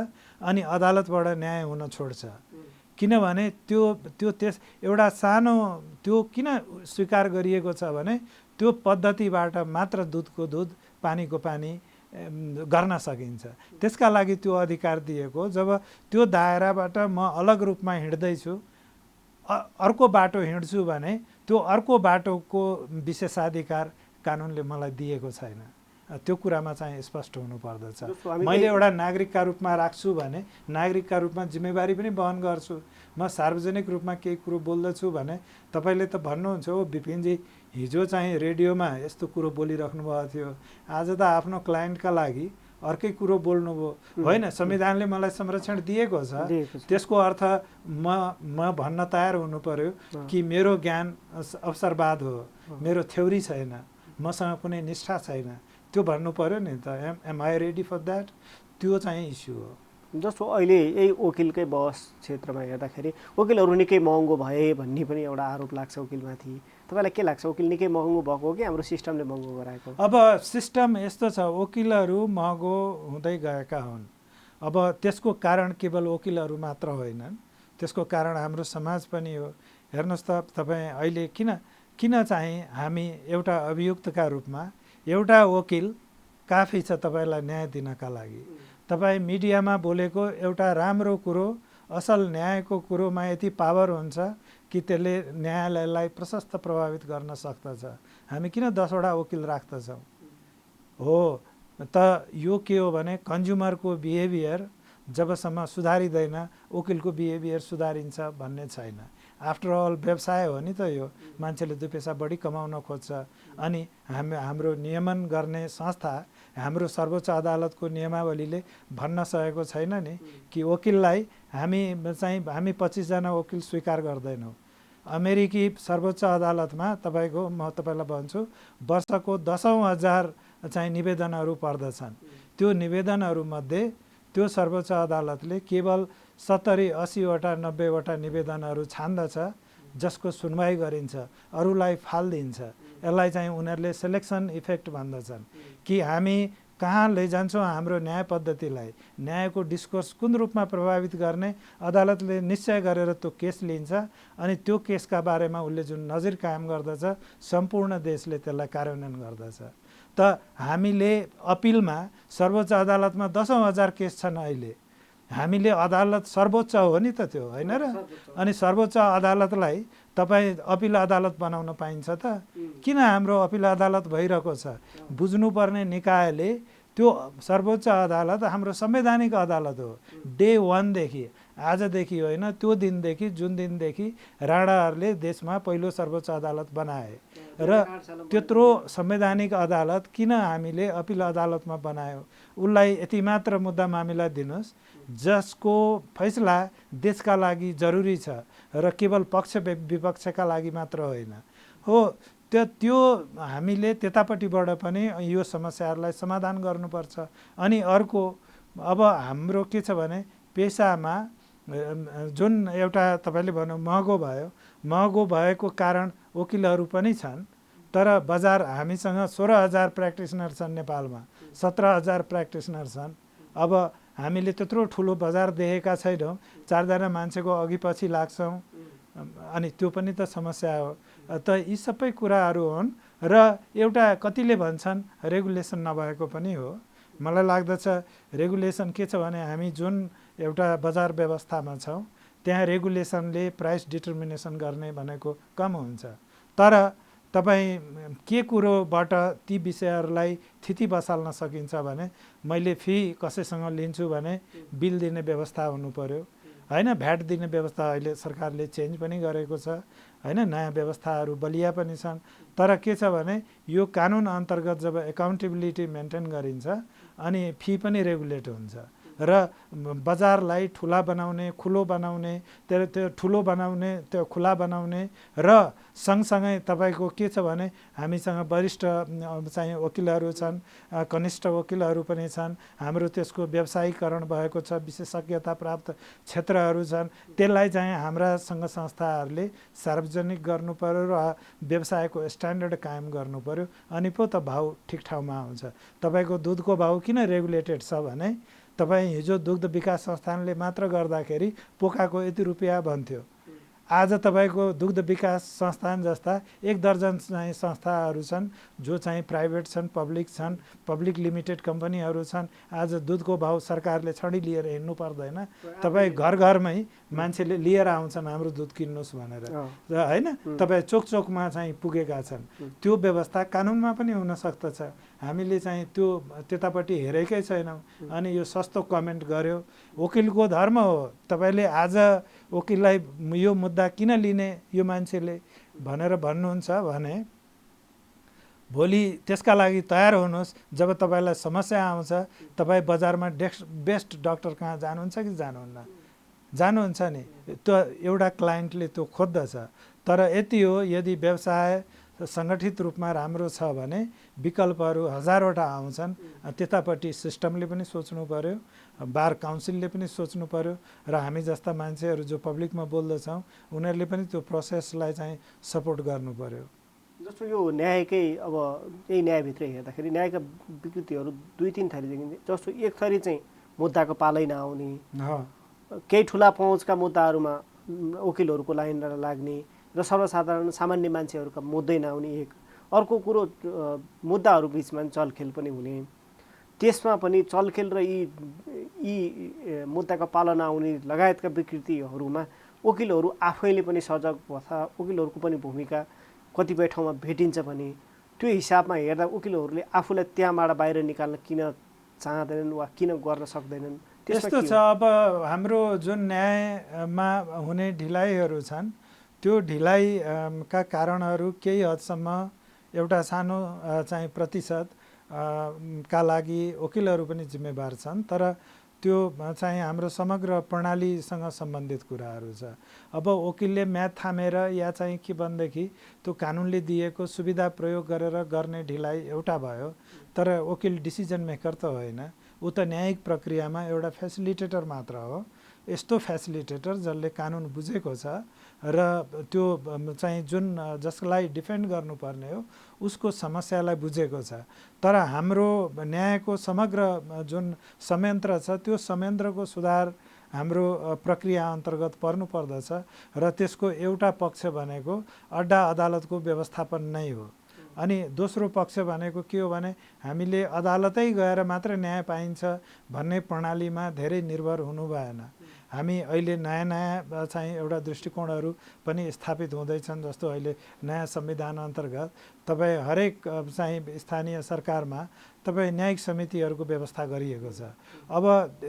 अनि अदालतबाट न्याय हुन छोड्छ। किनभने त्यस एउटा सानो त्यो किन स्वीकार गरिएको छ भने त्यो पद्धतिबाट मात्र दुधको दुध, पानीको पानी गर्न सकिन्छ। त्यसका लागि त्यो अधिकार दिएको। जब त्यो दायराबाट म अलग रूपमा हिँड्दैछु, अर्को बाटो हिँड्छु भने त्यो अर्को बाटोको विशेषाधिकार कानुनले मलाई दिएको छैन। त्यो कुरामा चाहिँ स्पष्ट हुनुपर्दछ। मैले एउटा नागरिकका रूपमा राख्छु भने नागरिकका रूपमा जिम्मेवारी पनि वहन गर्छु। म सार्वजनिक रूपमा केही कुरो बोल्दछु भने तपाईँले त भन्नुहुन्छ, हो विपिनजी हिजो चाहिँ रेडियोमा यस्तो कुरो बोलिराख्नु भएको थियो, आज त आफ्नो क्लायन्टका लागि अर्कै कुरो बोल्नुभयो। होइन, संविधानले मलाई संरक्षण दिएको छ, त्यसको अर्थ म भन्न तयार हुनु पर्यो कि मेरो ज्ञान अवसरवाद हो, मेरो थ्योरी छैन, मसँग कुनै निष्ठा छैन, त्यो भन्नु पर्यो नि त। Am I ready for that? त्यो चाहिँ इस्यु हो। जस्तो अहिले यही वकिलकै बहस क्षेत्रमा हेर्दाखेरि वकिलहरू निकै महँगो भए भन्ने पनि एउटा आरोप लाग्छ वकिलमाथि। तपाईँलाई के लाग्छ, वकिल निकै महँगो भएको हो कि हाम्रो सिस्टमले महँगो गराएको? अब सिस्टम यस्तो छ, वकिलहरू महँगो हुँदै गएका हुन्। अब त्यसको कारण केवल वकिलहरू मात्र होइनन्, त्यसको कारण हाम्रो समाज पनि हो। हेर्नुहोस् त, तपाईँ अहिले किन चाहिँ हामी एउटा अभियुक्तका रूपमा एउटा वकिल काफी छ तपाईँलाई न्याय दिनका लागि। तपाईँ मिडियामा बोलेको एउटा राम्रो कुरो, असल न्यायको कुरोमा यति पावर हुन्छ कि त्यसले न्यायालयलाई प्रशस्त प्रभावित गर्न सक्दछ। हामी किन 10वटा वकिल राख्दछौँ? हो त यो के हो भने कन्ज्युमरको बिहेभियर जबसम्म सुधारिँदैन वकिलको बिहेभियर सुधारिन्छ भन्ने छैन। आफ्टर अल व्यवसाय हो नि त यो, मान्छेले 2 पैसा बढी कमाउन खोज्छ। अनि हाम्रो नियमन गर्ने संस्था, हाम्रो सर्वोच्च अदालतको नियमावलीले भन्न सकेको छैन नि कि वकिललाई हामी 25 जना वकिल स्वीकार गर्दैनौँ। अमेरिकी सर्वोच्च अदालतमा तपाईँको, म तपाईँलाई भन्छु, वर्षको 10,000 चाहिँ निवेदनहरू पर्दछन्। त्यो निवेदनहरूमध्ये त्यो सर्वोच्च अदालतले केवल 70-80वटा 90वटा निवेदनहरू छान्दछ, जसको सुनवाई गरिन्छ, अरूलाई फालिदिन्छ। यसलाई चाहिँ उनीहरूले सेलेक्सन इफेक्ट भन्दछन् कि हामी कहाँ लैजान्छौँ हाम्रो न्याय पद्धतिलाई, न्यायको डिस्कोर्स कुन रूपमा प्रभावित गर्ने अदालतले निश्चय गरेर त्यो केस लिन्छ। अनि त्यो केसका बारेमा उसले जुन नजिर कायम गर्दछ, सम्पूर्ण देशले त्यसलाई कार्यान्वयन गर्दछ। त हामीले अपिलमा सर्वोच्च अदालतमा 10,000 केस छन् अहिले। हामीले अदालत सर्वोच्च हो नि त त्यो, होइन र? अनि सर्वोच्च अदालतलाई तपाईँ अपिल अदालत बनाउन पाइन्छ त? किन हाम्रो अपिल अदालत भइरहेको छ? बुझ्नुपर्ने निकायले त्यो सर्वोच्च अदालत हाम्रो संवैधानिक अदालत हो। डे 1 देखि, आजदेखि होइन, त्यो दिनदेखि, जुन दिनदेखि राणाहरूले देशमा पहिलो सर्वोच्च अदालत बनाए र त्यत्रो संवैधानिक अदालत किन हामीले अपिल अदालतमा बनायो? उसलाई यति मात्र मुद्दा मामिला दिनुहोस् जसको फैसला देशका लागि जरुरी छ र केवल पक्ष विपक्षका लागि मात्र होइन। हो, त्यो हामीले त्यतापट्टिबाट पनि यो समस्याहरूलाई समाधान गर्नुपर्छ। अनि अर्को, अब हाम्रो के छ भने पेसामा जुन एउटा तपाईँले भन्नु महँगो भयो, महँगो भएको कारण वकिलहरू पनि छन्, तर बजार हामीसँग 16,000 प्र्याक्टिसनर छन् नेपालमा, 17,000 प्र्याक्टिसनर छन्। अब हामीले त्यत्रो ठुलो बजार देखेका छैनौँ, 4 जना मान्छेको अघि पछि लाग्छौँ, अनि त्यो पनि त समस्या हो। त यी सबै कुराहरू हुन् र एउटा कतिले भन्छन् रेगुलेसन नभएको पनि हो। मलाई लाग्दछ रेगुलेसन के छ भने हामी जुन एउटा बजार व्यवस्थामा छौँ त्यहाँ रेगुलेसनले प्राइस डिटर्मिनेसन गर्ने भनेको कम हुन्छ। तर तपाईँ के कुरोबाट ती विषयहरूलाई थिति बसाल्न सकिन्छ भने मैले फी कसैसँग लिन्छु भने बिल दिने व्यवस्था हुनु पर्यो, होइन? भ्याट दिने व्यवस्था अहिले सरकारले चेन्ज पनि गरेको छ, होइन? नयाँ व्यवस्थाहरू बलिया पनि छन्। तर के छ भने यो कानुन अन्तर्गत जब एकाउन्टेबिलिटी मेन्टेन गरिन्छ अनि फी पनि रेगुलेट हुन्छ र बजारलाई ठुला बनाउने, खुलो बनाउने, त्यो ठुलो बनाउने, त्यो खुला बनाउने र सँगसँगै तपाईँको के छ भने हामीसँग वरिष्ठ चाहिँ वकिलहरू छन्, कनिष्ठ वकिलहरू पनि छन्, हाम्रो त्यसको व्यवसायीकरण भएको छ, विशेषज्ञता प्राप्त क्षेत्रहरू छन्। त्यसलाई चाहिँ हाम्रा सङ्घ संस्थाहरूले सार्वजनिक गर्नु पर्यो र व्यवसायको स्ट्यान्डर्ड कायम गर्नु पर्यो, अनि पो त भाउ ठिक ठाउँमा आउँछ। तपाईँको दुधको भाउ किन रेगुलेटेड छ भने तपाईँ हिजो दुग्ध विकास संस्थानले मात्र गर्दाखेरि पोकाको यति रुपियाँ भन्थ्यो। आज तपाईँको दुग्ध विकास संस्थान जस्ता 1 दर्जन चाहिँ संस्थाहरू छन् जो चाहिँ प्राइभेट छन्, पब्लिक छन्, पब्लिक लिमिटेड कम्पनीहरू छन्। आज दुधको भाउ सरकारले छडी लिएर हिँड्नु पर्दैन, तपाईँ घर घरमै मान्छेले लिएर आउँछन् हाम्रो दुध किन्नुहोस् भनेर, होइन? तपाईँ चोक चोकमा चाहिँ पुगेका छन्। त्यो व्यवस्था कानुनमा पनि हुन सक्दछ। हामीले चाहिँ त्यो त्यतापट्टि हेरेकै छैनौँ अनि यो सस्तो कमेन्ट गर्यो। वकिलको धर्म हो, तपाईँले आज वकिललाई यो मुद्दा किन लिने यो मान्छेले भनेर भन्नुहुन्छ भने भोलि त्यसका लागि तयार हुनुहोस्। जब तपाईँलाई समस्या आउँछ तपाईँ बजारमा बेस्ट डक्टर कहाँ जानुहुन्छ कि जानुहुन्न? जानुहुन्छ नि। त्यो एउटा क्लाइन्टले त्यो खोज्दछ। तर यति हो, यदि व्यवसाय सङ्गठित रूपमा राम्रो छ भने विकल्पहरू हजारवटा आउँछन्। त्यतापट्टि सिस्टमले पनि सोच्नु पर्यो, बार काउन्सिलले पनि सोच्नु पर्यो र हामी जस्ता मान्छेहरू जो पब्लिकमा बोल्दछौँ उनीहरूले पनि त्यो प्रोसेसलाई चाहिँ सपोर्ट गर्नु पर्यो। जस्तो यो न्यायकै अब यही न्यायभित्र हेर्दाखेरि न्यायका विकृतिहरू 2-3 थरी देखिन्छ। जस्तो एक थरी चाहिँ मुद्दाको पालै नआउने, केही ठुला पहुँचका मुद्दाहरूमा वकिलहरूको लाइन लाग्ने र सर्वसाधारण सामान्य मान्छेहरूका मुद्दै नआउने एक। अर्को कुरो मुद्दाहरू बिचमा चलखेल पनि हुने, त्यसमा पनि चलखेल र यी मुद्दाको पालन नआउने लगायतका विकृतिहरूमा वकिलहरू आफैले पनि सजग भएका, वकिलहरूको पनि भूमिका कतिपय ठाउँमा भेटिन्छ भने त्यो हिसाबमा हेर्दा वकिलहरूले आफूलाई त्यहाँबाट बाहिर निकाल्न किन चाहँदैनन् वा किन गर्न सक्दैनन्? त्यस्तो छ। अब हाम्रो जुन न्यायमा हुने ढिलाइहरू छन् त्यो ढिलाइका कारणहरू केही हदसम्म एउटा सानो चाहिँ प्रतिशत का लागि वकिलहरू पनि जिम्मेवार छन्। तर त्यो चाहिँ हाम्रो समग्र प्रणालीसँग सम्बन्धित कुराहरू छ। अब वकिलले म्याद थामेर या चाहिँ के भनेदेखि त्यो कानुनले दिएको सुविधा प्रयोग गरेर गर्ने ढिलाइ एउटा भयो। तर वकिल डिसिजन मेकर त होइन, ऊ त न्यायिक प्रक्रियामा एउटा फेसिलिटेटर मात्र हो। यस्तो फेसिलिटेटर जसले कानुन बुझेको छ र त्यो चाहिँ जुन जसलाई डिफेन्ड गर्नुपर्ने हो उसको समस्यालाई बुझेको छ। तर हाम्रो न्यायको समग्र जुन संयन्त्र छ त्यो संयन्त्रको सुधार हाम्रो प्रक्रिया अन्तर्गत पर्नु पर्दछ र त्यसको एउटा पक्ष भनेको अड्डा अदालतको व्यवस्थापन नै हो। अनि दोस्रो पक्ष भनेको के हो भने हामीले अदालतै गएर मात्र न्याय पाइन्छ भन्ने प्रणालीमा धेरै निर्भर हुनु भएन। हामी अहिले नयाँ नयाँ चाहिँ एउटा दृष्टिकोणहरू पनि स्थापित हुँदैछन्। जस्तो अहिले नयाँ संविधान अन्तर्गत तपाईँ हरेक चाहिँ स्थानीय सरकारमा तपाईँ न्यायिक समितिहरूको व्यवस्था गरिएको छ। अब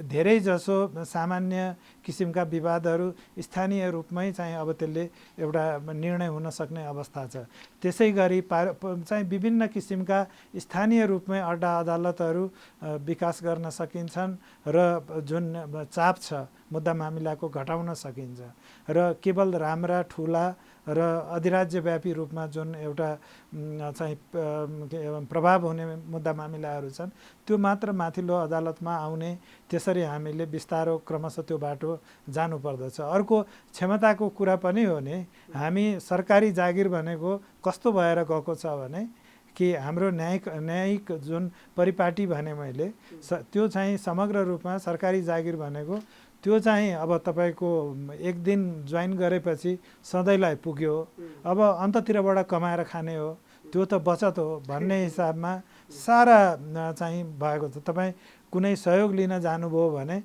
धेरै जसो सामान्य किसिमका विवादहरू स्थानीय रूपमै चाहिँ अब त्यसले एउटा निर्णय हुन सक्ने अवस्था छ। त्यसै गरी चाहिँ विभिन्न किसिमका स्थानीय रूपमै अड्डा अदालतहरू विकास गर्न सकिन्छन् र जुन चाप छ मुद्दा मामिलाको घटाउन सकिन्छ र केवल राम्रा ठुला र अधिराज्यव्यापी रूपमा जुन एउटा चाहिँ प्रभाव हुने मुद्दा मामिलाहरू छन् त्यो मात्र माथिल्लो अदालतमा आउने, त्यसरी हामीले बिस्तारो क्रमशः त्यो बाटो जानुपर्दछ। अर्को क्षमताको कुरा पनि हो नि, हामी सरकारी जागिर भनेको कस्तो भएर गएको छ भने कि हाम्रो न्यायिक जुन परिपाटी भने मैले त्यो चाहिँ समग्र रूपमा सरकारी जागिर भनेको त्यो चाहिँ अब तपाईँको एक दिन जोइन गरेपछि सधैँलाई पुग्यो, अब अन्ततिरबाट कमाएर खाने हो, त्यो त बचत हो भन्ने हिसाबमा सारा चाहिँ भएको छ। तपाईँ कुनै सहयोग लिन जानुभयो भने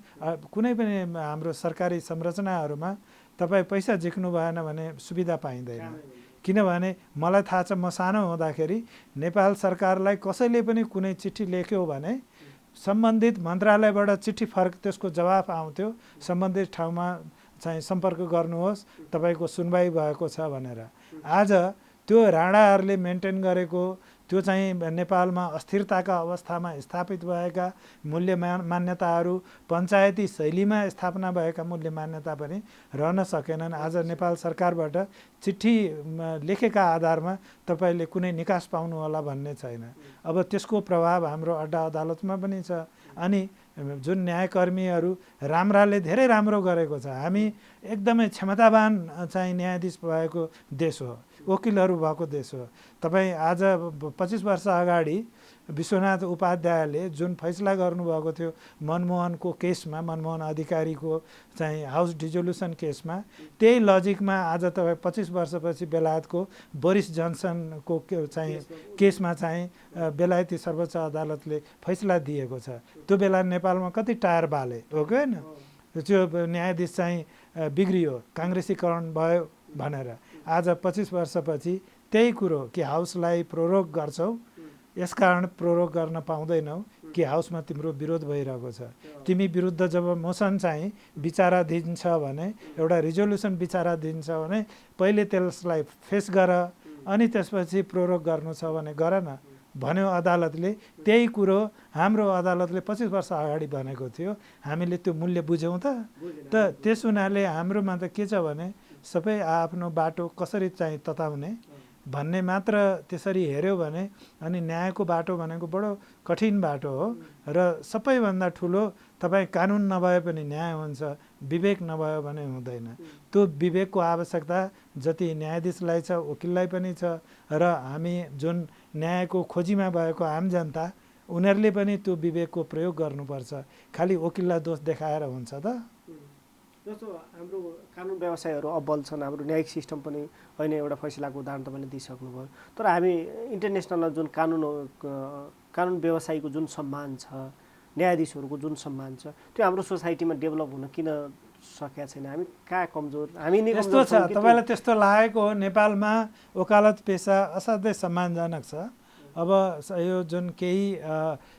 कुनै पनि हाम्रो सरकारी संरचनाहरूमा तपाईँ पैसा झिक्नु भएन भने सुविधा पाइँदैन। किनभने मलाई थाहा छ, म सानो हुँदाखेरि नेपाल सरकारलाई कसैले पनि कुनै चिठी लेख्यो भने सम्बन्धित मन्त्रालयबाट चिठी त्यसको जवाफ आउँथ्यो, सम्बन्धित ठाउँमा चाहिँ सम्पर्क गर्नुहोस्, तपाईँको सुनवाई भएको छ भनेर। आज त्यो राणाहरूले मेन्टेन गरेको त्यो चाहिँ नेपालमा अस्थिरताका अवस्थामा स्थापित भएका मूल्य मान्यताहरू, पञ्चायती शैलीमा स्थापना भएका मूल्य मान्यता पनि रहन सकेनन्। आज नेपाल सरकारबाट चिठी लेखेका आधारमा तपाईँले कुनै निकास पाउनु होला भन्ने छैन। अब त्यसको प्रभाव हाम्रो अड्डा अदालतमा पनि छ। अनि जुन न्यायकर्मीहरू राम्राले धेरै राम्रो गरेको छ। हामी एकदमै क्षमतावान चाहिँ न्यायाधीश भएको देश हो, वकिलहरू भएको देश हो। तपाईँ आज 25 वर्ष अगाडि विश्वनाथ उपाध्यायले जुन फैसला गर्नुभएको थियो मनमोहनको केसमा, मनमोहन अधिकारीको चाहिँ हाउस डिजोल्युसन केसमा, त्यही लजिकमा आज तपाईँ 25 वर्षपछि बेलायतको बोरिस जन्सनको चाहिँ केसमा चाहिँ बेलायती सर्वोच्च अदालतले फैसला दिएको छ। त्यो बेला नेपालमा कति टायर बाले हो कि होइन? त्यो न्यायाधीश चाहिँ बिग्रियो, काङ्ग्रेसीकरण भयो भनेर। आज 25 वर्षपछि त्यही कुरो कि हाउसलाई प्रोरोग गर्छौ, यसकारण प्रोरोग गर्न पाउँदैनौ कि हाउसमा तिम्रो विरोध भइरहेको छ। तिमी विरुद्ध जब मोसन चाहिँ विचाराधीन छ भने, एउटा रिजोल्युसन विचाराधीन छ भने पहिले त्यसलाई फेस गर, अनि त्यसपछि प्रोरोग गर्नु छ भने गर न भन्यो अदालतले। त्यही कुरो हाम्रो अदालतले 25 वर्ष अगाडि भनेको थियो। हामीले त्यो मूल्य बुझ्यौँ त त्यस हुनाले हाम्रोमा त के छ भने सबै आफ्नो बाटो कसरी चाहिँ तताउने भन्ने मात्र त्यसरी हेऱ्यो भने, अनि न्यायको बाटो भनेको बडो कठिन बाटो हो। र सबैभन्दा ठुलो तपाईँ कानुन नभए पनि न्याय हुन्छ, विवेक नभयो भने हुँदैन। त्यो विवेकको आवश्यकता जति न्यायाधीशलाई छ, वकिललाई पनि छ। र हामी जुन न्यायको खोजीमा भएको आम जनता, उनीहरूले पनि त्यो विवेकको प्रयोग गर्नुपर्छ। खालि वकिललाई दोष देखाएर हुन्छ त? जस्तो हाम्रो कानुन व्यवसायहरू अब्बल छन्, हाम्रो न्यायिक सिस्टम पनि होइन, एउटा फैसलाको उदाहरण तपाईँले दिइसक्नुभयो। तर हामी इन्टरनेसनलमा जुन कानुन व्यवसायीको जुन सम्मान छ, न्यायाधीशहरूको जुन सम्मान छ, त्यो हाम्रो सोसाइटीमा डेभलप हुन किन सकेका छैन? हामी कहाँ कमजोर? हामी नै यस्तो छ, तपाईँलाई त्यस्तो लागेको हो? नेपालमा वकालत पेसा असाध्यै सम्मानजनक छ। अब यो जुन केही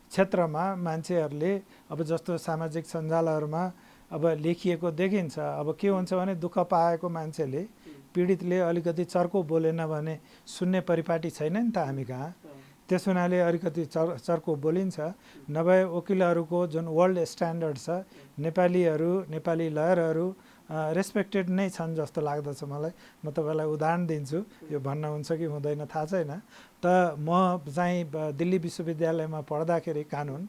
क्षेत्रमा मान्छेहरूले अब जस्तो सामाजिक सञ्जालहरूमा अब लेखिएको देखिन्छ। अब के हुन्छ भने दुःख पाएको मान्छेले, पीडितले अलिकति चर्को बोलेन भने सुन्ने परिपाटी छैन नि त हामी कहाँ। त्यस हुनाले अलिकति चर्को बोलिन्छ। नभए वकिलहरूको जुन वर्ल्ड स्ट्यान्डर्ड छ, नेपाली लयरहरू रेस्पेक्टेड नै छन् जस्तो लाग्दछ मलाई। म तपाईँलाई उदाहरण दिन्छु, यो भन्न हुन्छ कि हुँदैन थाहा छैन। त म चाहिँ दिल्ली विश्वविद्यालयमा पढ्दाखेरि कानुन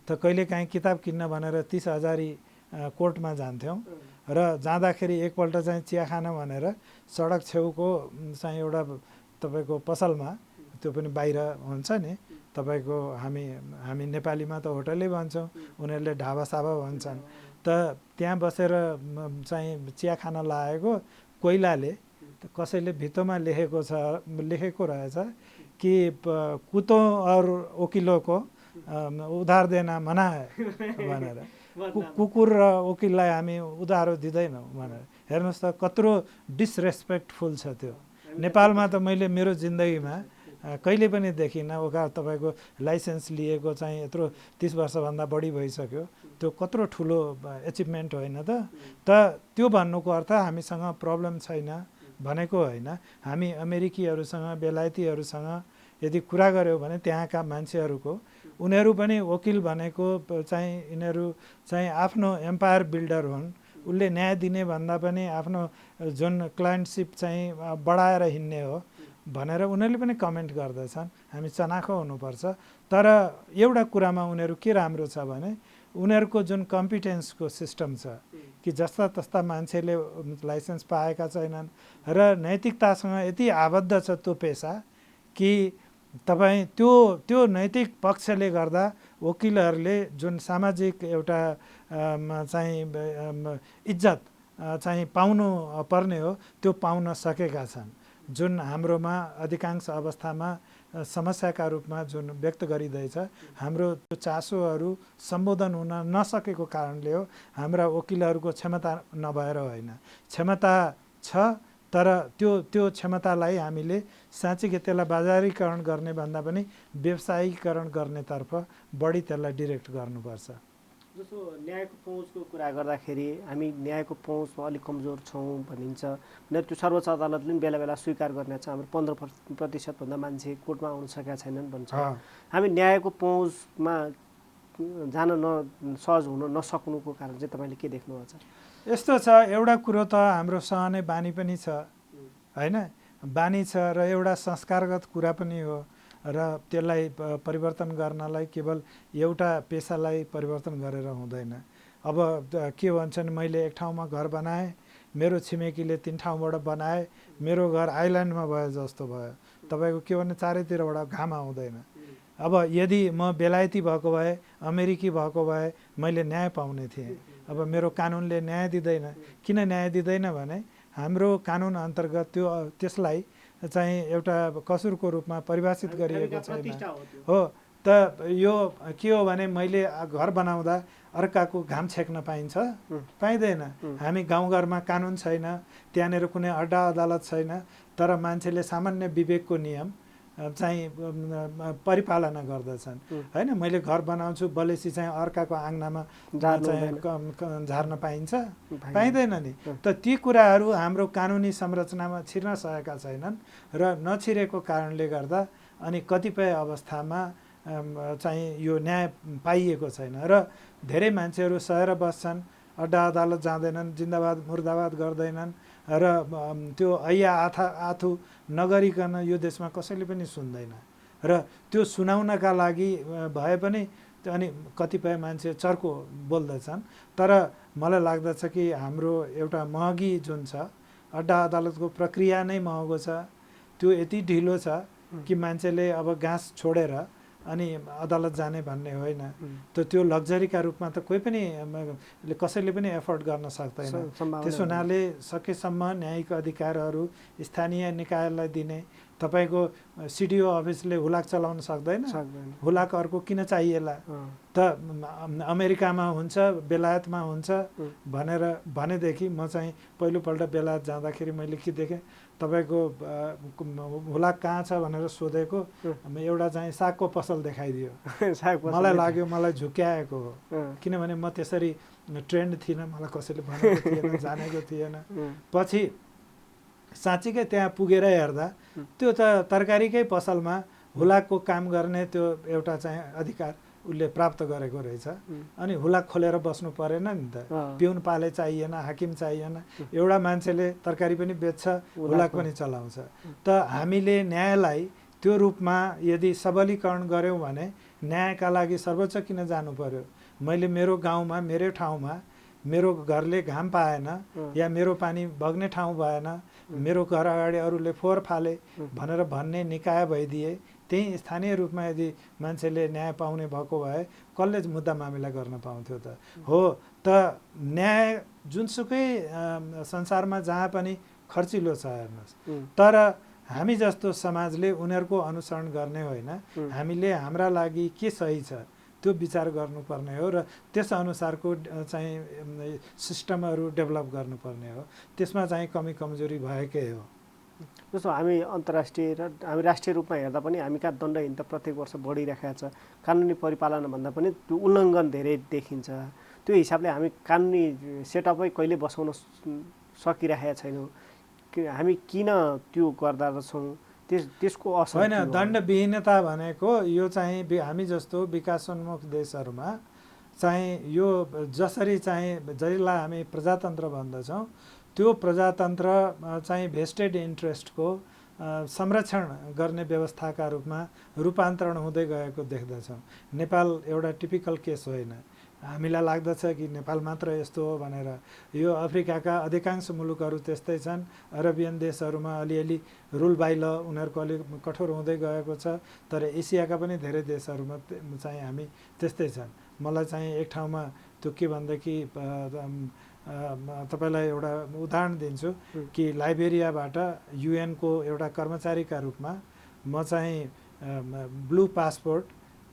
त कहिलेकाहीँ किताब किन्न भनेर 30,000 कोर्टमा जान्थ्यौँ। र जाँदाखेरि एकपल्ट चाहिँ चिया खान भनेर सडक छेउको चाहिँ एउटा तपाईँको पसलमा, त्यो पनि बाहिर हुन्छ नि तपाईँको, हामी नेपालीमा त होटलै भन्छौँ, उनीहरूले ढाबासाबा भन्छन्। त त्यहाँ बसेर चाहिँ चिया खान लागेको कोइलाले कसैले भित्तोमा लेखेको रहेछ कि कुतो और वकिलों को उधार देना मना है भनेर। कुकुर र वकिललाई हामी उधारो दिँदैनौँ भनेर। हेर्नुहोस् त कत्रो डिसरेस्पेक्टफुल छ त्यो। नेपालमा त मैले मेरो जिन्दगीमा कहिले पनि देखिनँ। वकालत तपाईँको लाइसेन्स लिएको चाहिँ यत्रो 30 वर्षभन्दा बढी भइसक्यो। त्यो कत्रो ठुलो एचिभमेन्ट होइन त त्यो भन्नुको अर्थ हामीसँग प्रब्लम छैन भनेको होइन। हामी अमेरिकीहरूसँग, बेलायतीहरूसँग यदि कुरा गऱ्यौँ भने त्यहाँका मान्छेहरूको, उनीहरू पनि वकिल भनेको चाहिँ यिनीहरू चाहिँ आफ्नो एम्पायर बिल्डर हुन्। उसले न्याय दिने भन्दा पनि आफ्नो जुन क्लाइन्टसिप चाहिँ बढाएर हिँड्ने हो भनेर उनीहरूले पनि कमेन्ट गर्दछन्। हामी चनाखो हुनुपर्छ। तर एउटा कुरामा उनीहरू के राम्रो छ भने उनीहरूको जुन कम्पिटेन्सको सिस्टम छ कि जस्ता तस्ता मान्छेले लाइसेन्स पाएका छैनन् र नैतिकतासँग यति आबद्ध छ त्यो पेसा कि तपाईँ त्यो नैतिक पक्षले गर्दा वकिलहरूले जुन सामाजिक एउटा चाहिँ इज्जत चाहिँ पाउनु पर्ने हो त्यो पाउन सकेका छन्। जुन हाम्रोमा अधिकांश अवस्थामा समस्याका रूपमा जुन व्यक्त गरिँदैछ, हाम्रो त्यो चासोहरू सम्बोधन हुन नसकेको कारणले हो। हाम्रा वकिलहरूको क्षमता नभएर होइन, क्षमता छ, तर त्यो क्षमतालाई हामीले साँच्चीकै त्यसलाई बजारीकरण गर्ने भन्दा पनि व्यवसायीकरण गर्नेतर्फ बढी त्यसलाई डिरेक्ट गर्नुपर्छ। जस्तो न्यायको पहुँचको कुरा गर्दाखेरि हामी न्यायको पहुँचमा अलिक कमजोर छौँ भनिन्छ। त्यो सर्वोच्च अदालतले पनि बेला बेला स्वीकार गर्ने छ, हाम्रो 15% मान्छे कोर्टमा आउन सकेका छैनन् भन्छ। हामी न्यायको पहुँचमा जान सहज हुन नसक्नुको कारण चाहिँ तपाईँले के देख्नुहुन्छ? यस्तो छ, एउटा कुरो त हाम्रो सहने बानी पनि छ होइन, बानी छ र एउटा संस्कारगत कुरा पनि हो र त्यसलाई परिवर्तन गर्नलाई केवल एउटा पेसालाई परिवर्तन गरेर हुँदैन। अब के भन्छन्, मैले एक ठाउँमा घर बनाएँ, मेरो छिमेकीले 3 ठाउँबाट बनाए, मेरो घर आइल्यान्डमा भयो जस्तो भयो। तपाईँको के भन्ने चारैतिरबाट घाम आउँदैन। अब यदि म बेलायती भएको भए, अमेरिकी भएको भए मैले न्याय पाउने थिएँ। अब मेरो कानुनले न्याय दिँदैन। किन न्याय दिँदैन भने हाम्रो कानुन अन्तर्गत त्यसलाई चाहिँ एउटा कसुरको रूपमा परिभाषित गरिएको छैन। हो त यो के हो भने मैले घर बनाउँदा अर्काको घाम छेक्न पाइन्छ? पाइँदैन। हामी गाउँघरमा कानुन छैन, त्यहाँनिर कुनै अड्डा अदालत छैन, तर मान्छेले सामान्य विवेकको नियम चाहिँ परिपालना गर्दछन् होइन। मैले घर बनाउँछु, बलेसी चाहिँ अर्काको आँगनामा चाहिँ झार्न पाइन्छ? पाइँदैन नि। त ती कुराहरू हाम्रो कानुनी संरचनामा छिर्न सकेका छैनन् र नछिरेको कारणले गर्दा अनि कतिपय अवस्थामा चाहिँ यो न्याय पाइएको छैन र धेरै मान्छेहरू सहेर बस्छन्, अड्डा अदालत जाँदैनन्, जिन्दाबाद मुर्दाबाद गर्दैनन् र त्यो ऐया आथु नगरिकन यो देशमा कसैले पनि सुन्दैन र त्यो सुनाउनका लागि भए पनि अनि कतिपय मान्छे चर्को बोल्दछन्। तर मलाई लाग्दछ कि हाम्रो एउटा महँगी जुन छ, अड्डा अदालतको प्रक्रिया नै महँगो छ, त्यो यति ढिलो छ कि मान्छेले अब घाँस छोडेर अनि अदालत जाने भन्ने होइन। त्यो लग्जरीका रूपमा त कोही पनि कसैले पनि एफोर्ड गर्न सक्दैन। त्यस हुनाले सकेसम्म न्यायिक अधिकारहरू स्थानीय निकायलाई दिने। तपाईँको सिडिओ अफिसले हुलाक चलाउन सक्दैन, हुलाक अर्को किन चाहिएला त? अमेरिकामा हुन्छ, बेलायतमा हुन्छ भनेदेखि म चाहिँ पहिलोपल्ट बेलायत जाँदाखेरि मैले के देखेँ, तपाईँको हुलाक कहाँ छ भनेर सोधेको, एउटा चाहिँ सागको पसल देखाइदियो। मलाई लाग्यो मलाई झुक्याएको हो, किनभने म त्यसरी ट्रेन्ड थिइनँ, मलाई कसैले भनेको थिएन, जानेको थिएन। पछि साँच्चीकै त्यहाँ पुगेर हेर्दा त्यो त तरकारीकै पसलमा हुलाकको काम गर्ने त्यो एउटा चाहिँ अधिकार उसले प्राप्त गरेको रहेछ। अनि हुलाक खोलेर बस्नु परेन नि त, पिउन पाले चाहिएन, हाकिम चाहिएन, एउटा मान्छेले तरकारी पनि बेच्छ, हुलाक पनि चलाउँछ। त हामीले न्यायलाई त्यो रूपमा यदि सबलीकरण गऱ्यौँ भने न्यायका लागि सर्वोच्च किन जानु पर्यो? मैले मेरो गाउँमा, मेरो ठाउँमा मेरो घरले घाम पाएन या मेरो पानी बग्ने ठाउँ भएन, मेरो घर अगाडि अरूले फोहोर फाले भनेर भन्ने निकाय भइदिए, त्यही स्थानीय रूपमा यदि मान्छेले न्याय पाउने भएको भए कसले मुद्दा मामिला गर्न पाउँथ्यो त? हो त न्याय जुनसुकै संसारमा जहाँ पनि खर्चिलो छ हेर्नुहोस्, तर हामी जस्तो समाजले उनीहरूको अनुसरण गर्ने होइन। हामीले हाम्रा लागि के सही छ त्यो विचार गर्नुपर्ने हो र त्यस अनुसारको चाहिँ सिस्टमहरू डेभलप गर्नुपर्ने हो। त्यसमा चाहिँ कमी कमजोरी भएकै हो। जस्तो हामी अन्तर्राष्ट्रिय र हामी राष्ट्रिय रूपमा हेर्दा पनि हामी कहाँ दण्डहीन त प्रत्येक वर्ष बढिरहेको छ। कानुनी परिपालना भन्दा पनि त्यो उल्लङ्घन धेरै देखिन्छ। त्यो हिसाबले हामी कानुनी सेटअपै कहिले बसाउन सकिरहेका छैनौँ। हामी किन त्यो गर्दा छौँ? त्यसको असर होइन, दण्डविहीनता भनेको यो चाहिँ हामी जस्तो विकासोन्मुख देशहरूमा चाहिँ यो जसरी चाहिँ जसलाई हामी प्रजातन्त्र भन्दछौँ, त्यो प्रजातन्त्र चाहिँ भेस्टेड इन्ट्रेस्टको संरक्षण गर्ने व्यवस्थाका रूपमा रूपान्तरण हुँदै गएको देख्दछौँ। नेपाल एउटा टिपिकल केस होइन। हामीलाई लाग्दछ कि नेपाल मात्र यस्तो हो भनेर। यो अफ्रिकाका अधिकांश मुलुकहरू त्यस्तै छन्। अरबियन देशहरूमा अलिअलि रुल बाइ ल उनीहरूको अलिक कठोर हुँदै गएको छ। तर एसियाका पनि धेरै देशहरूमा चाहिँ हामी त्यस्तै छन्। मलाई चाहिँ एक ठाउँमा त्यो के भनेदेखि तपाईँलाई एउटा उदाहरण दिन्छु कि लाइबेरियाबाट युएनको एउटा कर्मचारीका रूपमा म चाहिँ ब्लू पासपोर्ट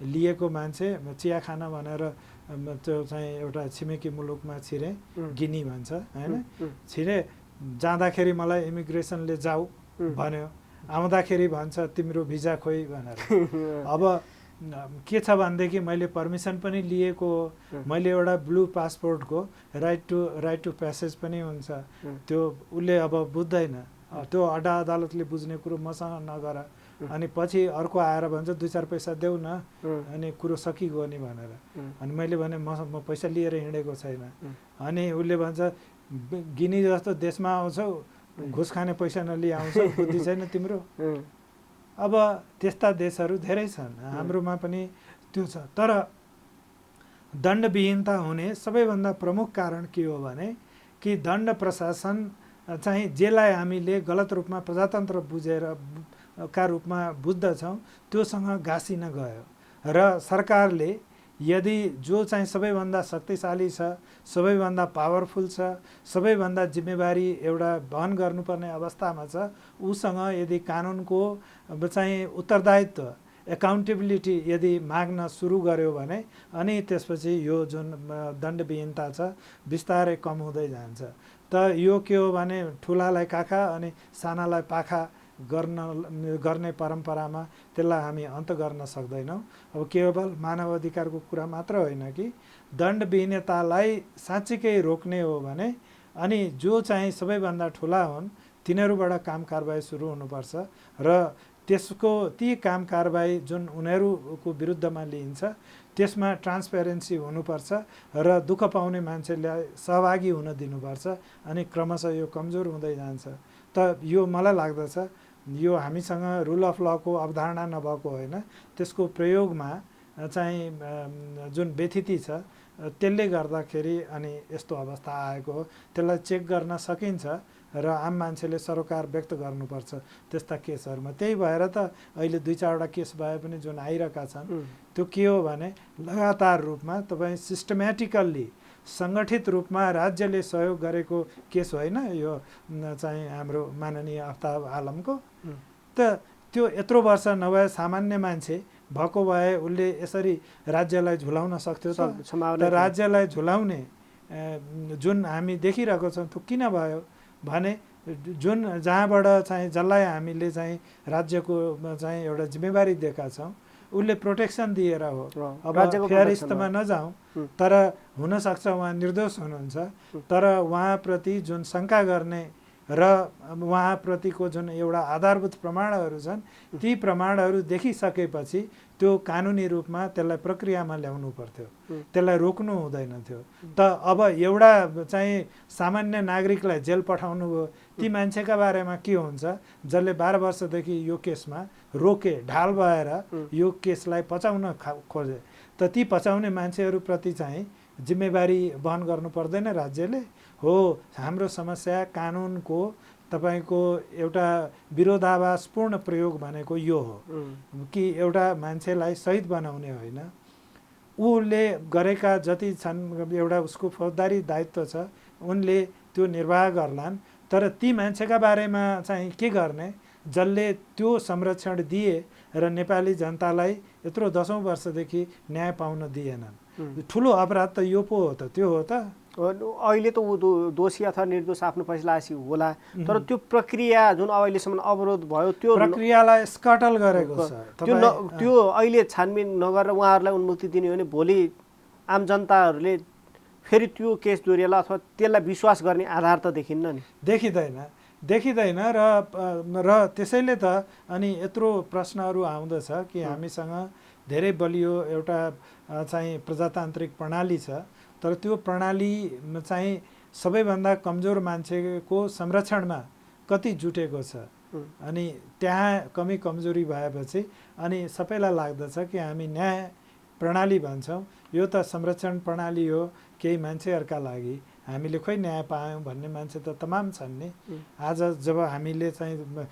लिएको मान्छे चिया खान भनेर त्यो चाहिँ एउटा छिमेकी मुलुकमा छिरेँ, गिनी भन्छ होइन। छिरेँ, जाँदाखेरि मलाई इमिग्रेसनले जाऊ भन्यो, आउँदाखेरि भन्छ तिम्रो भिजा खोइ भनेर। अब के छ भनेदेखि मैले पर्मिसन पनि लिएको हो, मैले एउटा ब्लू पासपोर्टको राइट टु प्यासेज पनि हुन्छ। त्यो उसले अब बुझ्दैन, त्यो अड्डा अदालतले बुझ्ने कुरो मसँग नगर। अनि पछि अर्को आएर भन्छ 2-4 पैसा देऊ न, अनि कुरो सकिगयो नि भनेर। अनि मैले भने म पैसा लिएर हिँडेको छैन। अनि उसले भन्छ गिनी जस्तो देशमा आउँछौ, घुस खाने पैसा नलिई आउँछौ, बुद्धि छैन तिम्रो। अब त्यस्ता देशहरू धेरै छन्, हाम्रोमा पनि त्यो छ। तर दण्डविहीनता हुने सबैभन्दा प्रमुख कारण के हो भने कि दण्ड प्रशासन चाहिँ जेलाई हामीले गलत रूपमा प्रजातन्त्र बुझेर का रूपमा बुझ्दछौँ त्योसँग गाँसिन गयो। र सरकारले यदि जो चाहिँ सबैभन्दा शक्तिशाली छ, सबैभन्दा पावरफुल छ, सबैभन्दा जिम्मेवारी एउटा वहन गर्नुपर्ने अवस्थामा छ, उसँग यदि कानुनको चाहिँ उत्तरदायित्व एकाउन्टेबिलिटी यदि माग्न सुरु गर्यो भने अनि त्यसपछि यो जुन दण्डविहीनता छ बिस्तारै कम हुँदै जान्छ। त यो के हो भने ठुलालाई काखा अनि सानालाई पाखा गर्ने परम्परामा त्यसलाई हामी अन्त गर्न सक्दैनौँ। अब केवल मानव अधिकारको कुरा मात्र होइन कि दण्डविहीनतालाई साँच्चीकै रोक्ने हो भने अनि जो चाहिँ सबैभन्दा ठुला हुन् तिनीहरूबाट काम कारबाही सुरु हुनुपर्छ र त्यसको ती काम कारबाही जुन उनीहरूको विरुद्धमा लिइन्छ त्यसमा ट्रान्सपेरेन्सी हुनुपर्छ र दुःख पाउने मान्छेलाई सहभागी हुन दिनुपर्छ। अनि क्रमशः यो कमजोर हुँदै जान्छ। त यो मलाई लाग्दछ यो हामीसँग रुल अफ लको अवधारणा नभएको होइन, त्यसको प्रयोगमा चाहिँ जुन व्यथिति छ त्यसले गर्दाखेरि अनि यस्तो अवस्था आएको हो। त्यसलाई चेक गर्न सकिन्छ र आम मान्छेले सरोकार व्यक्त गर्नुपर्छ त्यस्ता केसहरूमा। त्यही भएर त अहिले 2-4वटा केस भए पनि जुन आइरहेका छन् त्यो के हो भने लगातार रूपमा तपाईँ सिस्टमेटिकल्ली सङ्गठित रूपमा राज्यले सहयोग गरेको केस होइन यो चाहिँ हाम्रो माननीय आफ्ताब आलमको। त त्यो यत्रो वर्ष नभए सामान्य मान्छे भएको भए उसले यसरी राज्यलाई झुलाउन सक्थ्यो त राज्यलाई झुलाउने जुन हामी देखिरहेको छौँ त्यो किन भयो भने जुन जहाँबाट चाहिँ जसलाई हामीले चाहिँ राज्यको चाहिँ एउटा जिम्मेवारी दिएका छौँ उसले प्रोटेक्सन दिएर हो। अब फेरिस्तमा नजाउँ, तर हुनसक्छ उहाँ निर्दोष हुनुहुन्छ, तर उहाँप्रति जुन शङ्का गर्ने र उहाँप्रतिको जुन एउटा आधारभूत प्रमाणहरू छन् ती प्रमाणहरू देखिसकेपछि त्यो कानुनी रूपमा त्यसलाई प्रक्रियामा ल्याउनु पर्थ्यो, त्यसलाई रोक्नु हुँदैन थियो। त अब एउटा चाहिँ सामान्य नागरिकलाई जेल पठाउनु हो, ती मान्छेका बारेमा के हुन्छ जसले 12 वर्षदेखि यो केसमा रोके, ढाल भएर यो केसलाई पचाउन खोजे, त ती पचाउने मान्छेहरूप्रति चाहिँ जिम्मेवारी वहन गर्नु पर्दैन राज्यले? हो, हाम्रो समस्या कानुनको तपाईको एउटा विरोधाभासपूर्ण प्रयोग भनेको यो हो कि एउटा मान्छेलाई शहीद बनाउने होइन, उले गरेका जति छन् एउटा उसको फौजदारी दायित्व छ उनले त्यो निर्वाह गर्लान्। तर ती मान्छेका बारेमा चाहिँ के गर्ने जसले त्यो संरक्षण दिए र नेपाली जनतालाई यत्रो 10औं वर्षदेखि न्याय पाउन दिएनन्। ठुलो अपराध त यो पो हो त, त्यो हो त। अहिले त ऊ दोषी अथवा निर्दोष आफ्नो फैसला आसी होला, तर त्यो प्रक्रिया जुन अहिलेसम्म अवरोध भयो त्यो प्रक्रियालाई स्कटल गरेको छ। त्यो अहिले छानबिन नगरेर उहाँहरूलाई उन्मुक्ति दिने हो भने भोलि आम जनताहरूले फेरि त्यो केस दोहोरिएला अथवा त्यसलाई विश्वास गर्ने आधार त देखिन्न नि, देखिँदैन र त्यसैले त अनि यत्रो प्रश्नहरू आउँदछ कि हामीसँग धेरै बलियो एउटा चाहिँ प्रजातान्त्रिक प्रणाली छ, तर त्यो प्रणाली चाहिँ सबैभन्दा कमजोर मान्छेको संरक्षणमा कति जुटेको छ। अनि त्यहाँ कमी कमजोरी भएपछि अनि सबैलाई लाग्दछ कि हामी न्याय प्रणाली भन्छौँ, यो त संरक्षण प्रणाली हो केही मान्छेहरूका लागि, हामीले खोइ न्याय पायौँ भन्ने मान्छे त तमाम छन् नि। आज जब हामीले चाहिँ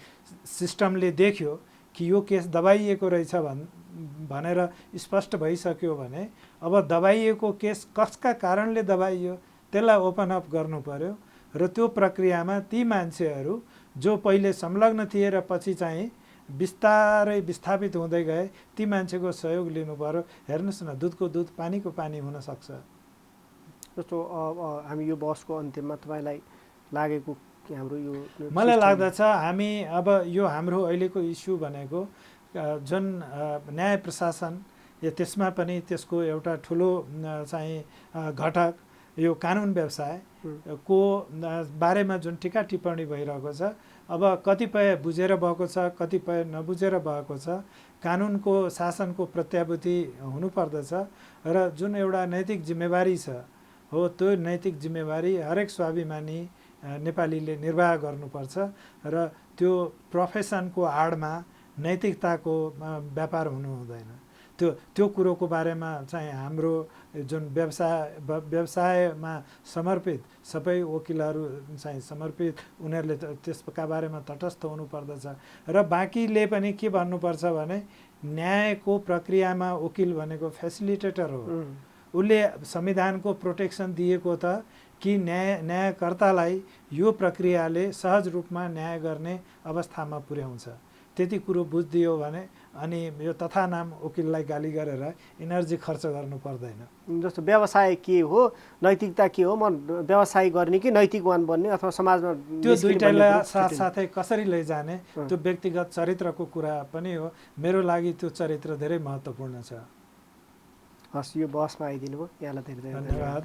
सिस्टमले देख्यो कि यो केस दबाइएको रहेछ भनेर स्पष्ट भइसक्यो भने अब दबाइएको केस कसका कारणले दबाइयो त्यसलाई ओपन अप गर्नु पर्यो र त्यो प्रक्रियामा ती मान्छेहरू जो पहिले संलग्न थिए र पछि चाहिँ बिस्तारै विस्थापित हुँदै गए ती मान्छेको सहयोग लिनु पर्यो। हेर्नुहोस् न, दुधको दुध पानीको पानी हुनसक्छ। जस्तो हामी यो बहसको अन्त्यमा तपाईँलाई लागेको कि हाम्रो यो मलाई लाग्दछ हामी अब यो हाम्रो अहिलेको इस्यु भनेको जुन न्याय प्रशासन त्यसमा पनि त्यसको एउटा ठुलो चाहिँ घटक यो कानुन व्यवसायको बारेमा जुन टिका टिप्पणी भइरहेको छ, अब कतिपय बुझेर भएको छ, कतिपय नबुझेर भएको छ। कानुनको शासनको प्रत्याभूति हुनुपर्दछ र जुन एउटा नैतिक जिम्मेवारी छ हो त्यो नैतिक जिम्मेवारी हरेक स्वाभिमानी नेपालीले निर्वाह गर्नुपर्छ र त्यो प्रोफेसनको आडमा नैतिकताको व्यापार हुनु हुँदैन। त्यो कुरोको बारेमा चाहिँ हाम्रो जुन व्यवसायमा समर्पित सबै वकिलहरू चाहिँ समर्पित, उनीहरूले त्यसका बारेमा तटस्थ हुनुपर्दछ र बाँकीले पनि के भन्नुपर्छ भने न्यायको प्रक्रियामा वकिल भनेको फेसिलिटेटर हो। उसले संविधानको प्रोटेक्सन दिएको त कि न्यायकर्तालाई यो प्रक्रियाले सहज रूपमा न्याय गर्ने अवस्थामा पुर्याउँछ। त्यति कुरो बुझिदियो भने अनि यो तथानाम वकिललाई गाली गरेर इनर्जी खर्च गर्नु पर्दैन। जस्तो व्यवसाय के हो, नैतिकता के हो, म व्यवसाय गर्ने कि नैतिकवान बन्ने अथवा समाजमा त्यो दुईटालाई साथसाथै कसरी लैजाने त्यो व्यक्तिगत चरित्रको कुरा पनि हो। मेरो लागि त्यो चरित्र धेरै महत्त्वपूर्ण छ। हस्, यो बहसमा आइदिनु भयो, यहाँलाई धेरै धेरै धन्यवाद।